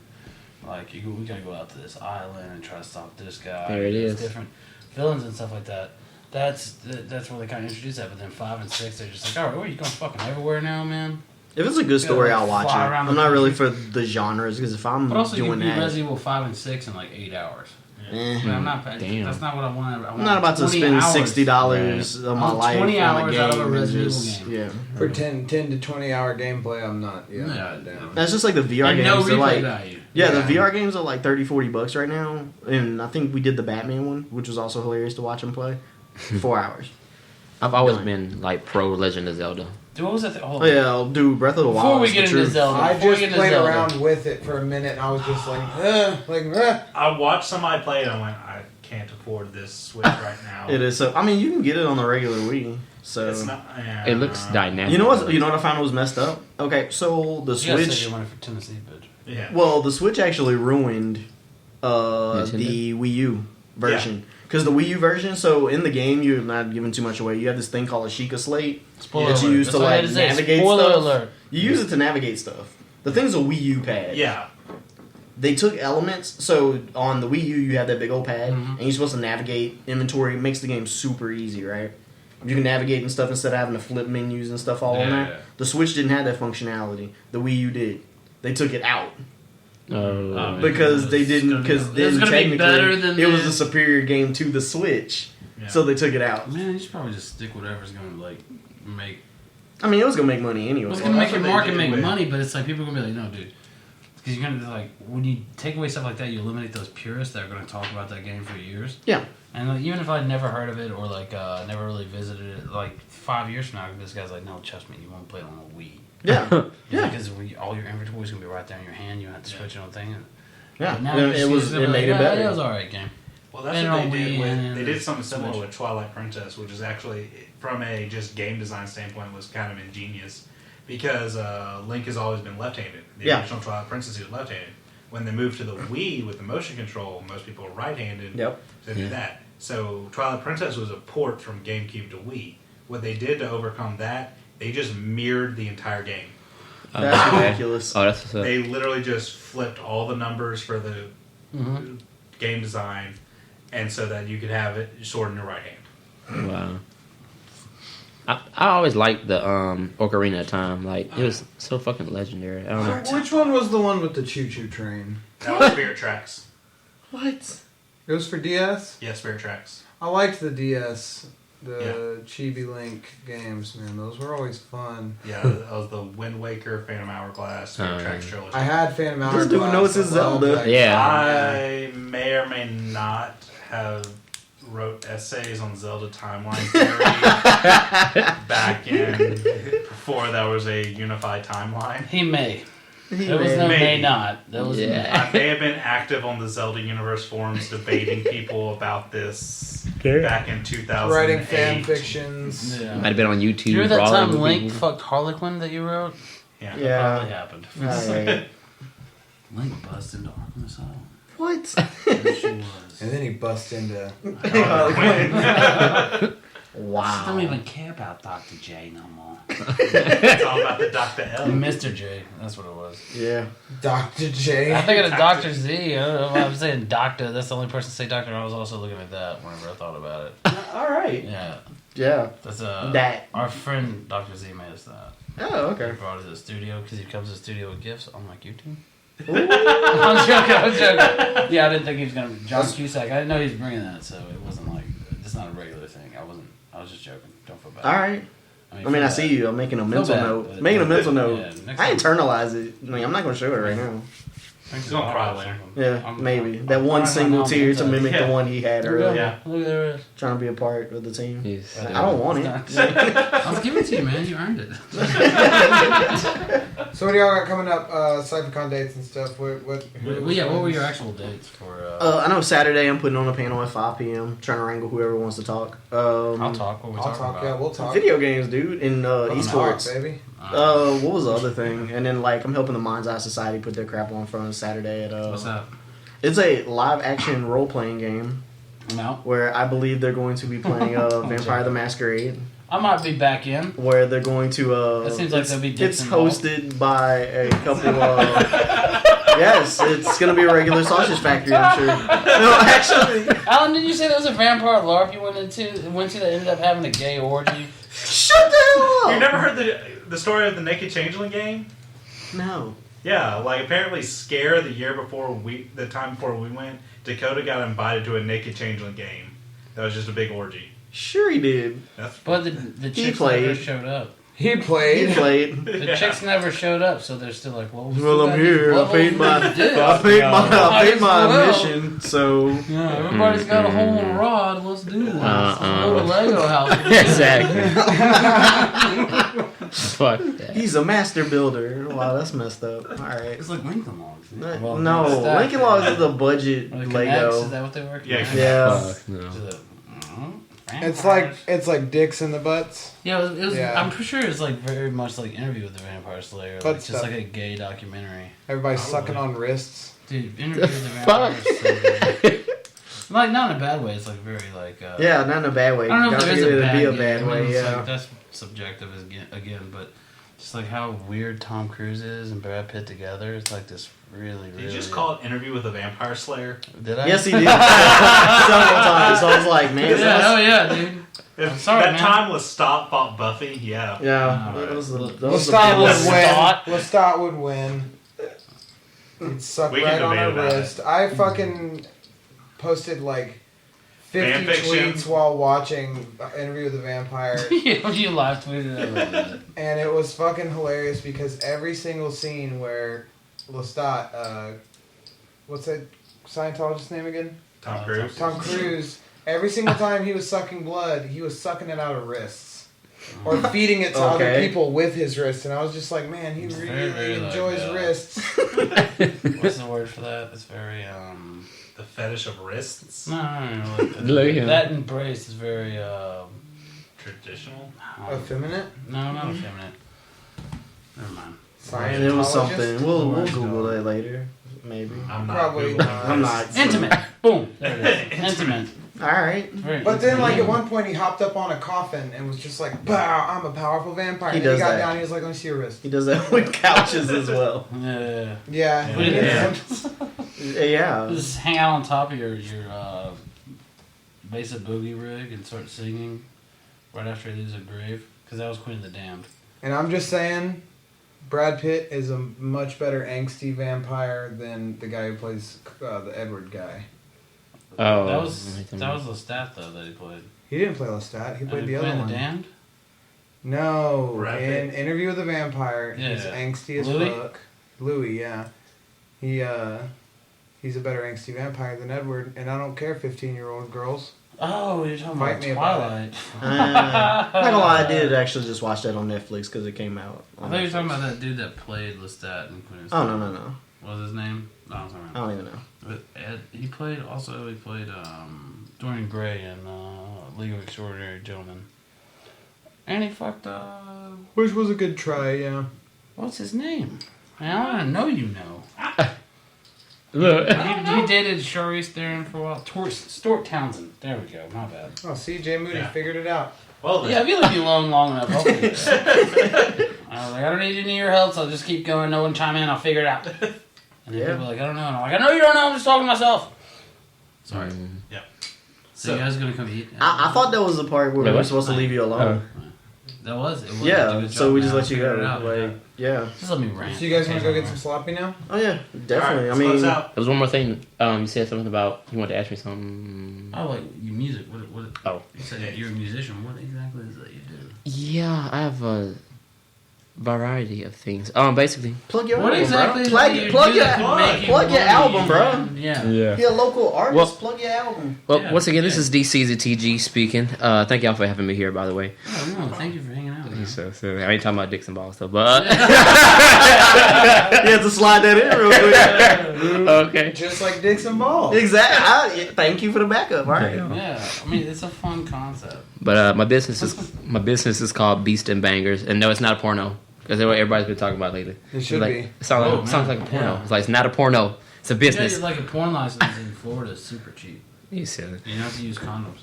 like we gotta go out to this island and try to stop this guy. There it There's is. different villains and stuff like that. That's where they kind of introduced that. But then 5 and 6, they're just like, all right, where you going fucking everywhere now, man? If it's a good story, Yeah, I'll watch it. fly around I'm the not really country. for the genres because if I'm But also, you doing can beat that, Resident Evil 5 and 6 in like 8 hours. Eh. But I'm not. Damn. That's not what I want. I'm not about to 20 spend hours. $60 of my life 20 on a hours game. out of a and Resident just- Evil game. Yeah. For 10 to 20 hour gameplay, I'm not. Yeah, Yeah. not down. That's just like the VR And games. no They're replay like, value. yeah, the Yeah. VR games are like $30-$40 right now. And I think we did the Batman one, which was also hilarious to watch him play. 4 hours. I've always Done. been like pro Legend of Zelda. Dude, what was that? Oh, yeah, I'll do Breath of the Wild. Before we is get the into truth. Zelda, I before we just get into played Zelda, around with it for a minute, and I was just like, I watched somebody play it and I went, I can't afford this Switch right now. It is so. I mean, you can get it on the regular Wii. So It's not. It looks dynamic. You know what? You know what I found was messed up. Okay, so the you gotta save Switch. your money for Tennessee, bitch. Yeah. Well, the Switch actually ruined Nintendo? the Wii U version. Because the Wii U version, so in the game, you're not giving too much away. You have this thing called a Sheikah Slate Spoiler that you alert. use That's to all I had like to say. navigate Spoiler stuff. alert. You use it to navigate stuff. The thing's a Wii U pad. Yeah. They took elements. So on the Wii U, you have that big old pad, Mhm. and you're supposed to navigate inventory. It makes the game super easy, right? You can navigate and stuff instead of having to flip menus and stuff all on Yeah. that. The Switch didn't have that functionality. The Wii U did. They took it out. Oh, Because they didn't, because It's then gonna be better technically than it was the- a superior game to the Switch, Yeah. so they took it out. Man, you should probably just stick whatever's gonna like make. I mean, it was gonna make money anyway. It's gonna that's make your what they market did make with- money, but it's like people are gonna be like, no, dude, because you're gonna like when you take away stuff like that, you eliminate those purists that are gonna talk about that game for years. Yeah. And like, even if I'd never heard of it or like never really visited it, like 5 years from now, this guy's like, no, trust me, you won't play it on a Wii. Yeah, yeah, Because all your inventory is gonna be right there in your hand. You don't have to switch it on thing. yeah. But now It, you it just was. use It like, made it "Yeah, better. It was alright game. Well, that's And what on they Wii did with. and They did something similar Switch. with Twilight Princess, which is actually, from a just game design standpoint, was kind of ingenious because Link has always been left-handed. The Yeah. original Twilight Princess, he was left-handed. When they moved to the Wii with the motion control, most people were right-handed. Yep. So they did that. So Twilight Princess was a port from GameCube to Wii. What they did to overcome that, they just mirrored the entire game. That's okay. ridiculous. Oh, that's what's up. They literally just flipped all the numbers for the Mm-hmm. game design, and so that you could have it sword in your right hand. Wow. I always liked the Ocarina of Time. Like it was so fucking legendary. I don't know. Which one was the one with the choo-choo train? That was Spirit Tracks. What? It was for DS? Yeah, Spirit Tracks. I liked the DS, the Yeah. Chibi Link games, man. Those were always fun. Yeah, that was the Wind Waker, Phantom Hourglass, Spirit Tracks trilogy. I had Phantom Hourglass. This dude knows his I loved Zelda. that Yeah. game. I may or may not have wrote essays on Zelda timeline theory back in before there was a unified timeline. He may. He There was no Maybe. may not. There was Yeah. I may have been active on the Zelda Universe forums debating people about this Okay. back in 2008. Writing fan fictions. Yeah. Might have been on YouTube. Do you remember that brawling time with Link people. fucked Harlequin that you wrote? Yeah. Probably Yeah. happened. Alright. Link busts into Arkham Asylum. What? There she was. And then he busts into. She Wow. don't even care about Dr. J no more. It's all about the Dr. L. Mr. J, that's what it was. Yeah. Dr. J. I think of Dr. Z. I don't know if I'm saying doctor. That's the only person to say doctor. I was also looking at that whenever I thought about it. All right. Yeah, Yeah. that's That. our friend Dr. Z made us that. Oh, He okay. brought it to the studio because he comes to the studio with gifts. I'm like, you too? Ooh. I'm joking. Yeah, I didn't think he was gonna. John Cusack. I didn't know he was bringing that, so it wasn't like it's not a regular thing. I was just joking. Don't feel bad. All right. I mean, I see you. I'm making a mental bad, note. but- Making a mental Yeah, note. next I time. internalize it. I mean, I'm not going to show it right now. He's gonna cry later. Yeah, maybe. That one crying single right now, tear to man. mimic Yeah. the one he had earlier. Yeah. Look, there it is. Trying to be a part of the team. Yes. I don't want it. I was giving it to you, man. You earned it. So what do y'all got coming up? CypherCon dates and stuff. What What were your actual dates for? I know Saturday I'm putting on a panel at 5 p.m. trying to wrangle whoever wants to talk. I'll talk. What we I'll talking talk. about? Yeah, we'll talk. Video games, dude, and Let's talk, esports. baby. What was the other thing? And then like I'm helping the Mind's Eye Society put their crap on for Saturday at What's that? It's a live action role playing game No. where I believe they're going to be playing Vampire the Masquerade. I might be back in. Where they're going to That seems like there'll be dicks it's involved. hosted by a couple yes, it's gonna be a regular sausage factory, I'm sure. No, actually Alan, did you say there was a vampire LARP you went to that ended up having a gay orgy? shut the hell up! You never heard the story of the Naked Changeling game? No. Yeah, like apparently Scare the time before we went, Dakota got invited to a naked changeling game. That was just a big orgy. Sure he did. But the chicks played. never showed up. He played. He played. The chicks never showed up, so they're still like, well, Well, I'm here. I paid my admission, so Yeah, everybody's got a hole in a rod. Let's do this. Let's go to Lego house. Exactly. Fuck that. he's a master builder. Wow, that's messed up. All right. It's like Lincoln Logs. No, Lincoln Logs is a budget Or the Lego. Connects, is that what they were? Yeah. Yeah. Fuck no. It's like dicks in the butts. Yeah, it was Yeah. I'm pretty sure it's like very much like Interview with the Vampire Slayer. Like Butt just stuff. like a gay documentary. Everybody's sucking on wrists. Dude, Interview with the Vampire Slayer. Like, not in a bad way. It's like very like. Yeah, not in a bad way. I don't know if Don't there is think a it'd bad, be a gay. bad I mean, way. it's Yeah. like, that's subjective again, but just like how weird Tom Cruise is and Brad Pitt together. It's like this really. Did you just call it Interview with a Vampire Slayer? Did I? Yes, he did. Several times. So I was like, man, Yeah, that's- oh yeah, dude. If I'm sorry, that man. time was Stop fought Buffy, yeah. yeah. Alright. That was the Lestat would Lestat. win. Lestat would win. He'd suck We can right on debate her about wrist. I fucking posted like 50 Fan fiction. tweets while watching Interview with the Vampire. You live tweeted about that. And it was fucking hilarious because every single scene where Lestat, what's that Scientologist name again? Tom Cruise. Tom Cruise. Every single time he was sucking blood, he was sucking it out of wrists. Or feeding it to other Okay. people with his wrists. And I was just like, man, he Very, really very enjoys like, wrists. What's the word for that? It's very The fetish of wrists. No. Like, Look at him. that embrace is very Traditional. Effeminate? No, not effeminate. Never mind. And it was Scientologist? something. We'll Where's Google going? that later. Maybe. I'm not. Probably Googling not. I'm this. not. Intimate. Boom. There it is. Intimate. All right. Very But then, like, at intimate. one point, he hopped up on a coffin and was just like, "Bow, I'm a powerful vampire." He And then does he got that. down and he was like, "Let me see your wrist." He does that with couches as well. Yeah. Yeah. Yeah. Yeah. Just hang out on top of your basic boogie rig and start singing right after he leaves a grave. Because that was Queen of the Damned. And I'm just saying, Brad Pitt is a much better angsty vampire than the guy who plays the Edward guy. Oh, that was Lestat though that he played. He didn't play Lestat. He played the other Queen of one. the Damned? No, Brad in Pitt. Interview with the Vampire, he's Yeah. angsty as Louis? fuck. Louis, yeah. He's a better angsty vampire than Edward, and I don't care 15-year-old girls. Oh, you're talking Fight about me about Twilight. Not gonna lie, I did actually just watch that on Netflix because it came out. I thought you were talking about that dude that played Lestat in Queen of the Oh Damned. no. What was his name? No, I'm talking I about. don't even know. But he played Dorian Gray in League of Extraordinary Gentlemen. And he fucked Which was a good try, yeah. what's his name? I don't know you know. Look. he dated Charlize Theron for a while. Stuart Townsend. There we go. My bad. Oh, see, Jay Moody Yeah. figured it out. Well, then. Yeah, if you leave me alone long enough, I'll figure it out. I was like, I don't need any of your help, so I'll just keep going. No one chime in, I'll figure it out. And then Yeah. people are like, I don't know. And I'm like, I know you don't know, I'm just talking to myself. Sorry. Yeah. So you guys gonna come eat? I thought that was the part where we were what? supposed to leave you alone. That was. It was a Yeah, good so job, we just man. let you Figured go. it out, Like, yeah. Just let me rant. So you guys want to go get some sloppy now? Oh yeah, definitely. All right, I mean, close out. There was one more thing. You said something about you wanted to ask me something. Oh, like your music. What? Oh. You said you're a musician. What exactly is that you do? Yeah, I have a variety of things. Basically, plug your What album, exactly? bro. do you Plug do that could make you plug your money? album, bro. Yeah. Yeah. You're a local artist. Well- plug your album. well, Yeah, once again, this yeah. is DCZTG speaking. Thank y'all for having me here, by the way. Oh, no, thank you for hanging out. Man. So I ain't talking about dicks and balls stuff, but You have to slide that in real quick. okay. Just like dicks and balls. Exactly. Thank you for the backup. All right. Yeah, I mean it's a fun concept. But my business is called Beast and Bangers, and no, it's not a porno. Because that's what everybody's been talking about lately. It should like, be. It sounds man. like a porno. Yeah. It's like, it's not a porno. It's a Yeah, business. like a porn license in Florida is super cheap. You silly. You don't have to use condoms.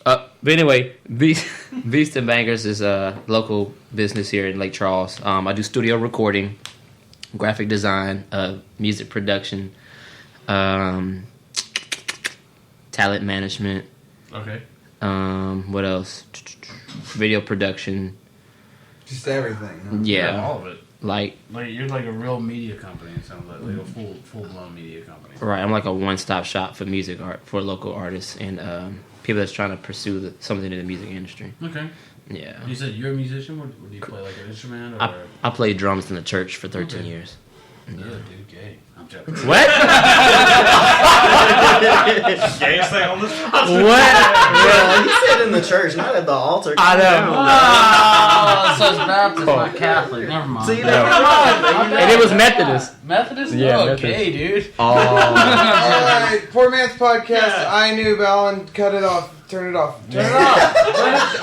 But anyway, Beast and Bangers is a local business here in Lake Charles. I do studio recording, graphic design, music production, talent management. Okay. What else? Video production. Just everything. Huh? Yeah. all of it. Like, you're like a real media company. It sounds like a full blown media company. right, I'm like a one-stop shop for music art for local artists and people that's trying to pursue something in the music industry. Okay. Yeah. You said you're a musician. What do you play, like an instrument? Or? I played drums in the church for 13 years. Yeah, dude, gay. I'm joking. What? Gayest thing on this. What? Well, you said in the church, not at the altar. I know. Oh, so it's Baptist, not Catholic. Never mind. See, No. And it was Methodist. Methodist? Yeah, Oh, Methodist. gay, dude. Oh. Alright, Poor Man's Podcast. Yeah. iNoob, Alan, cut it off. Turn it off. Turn it off.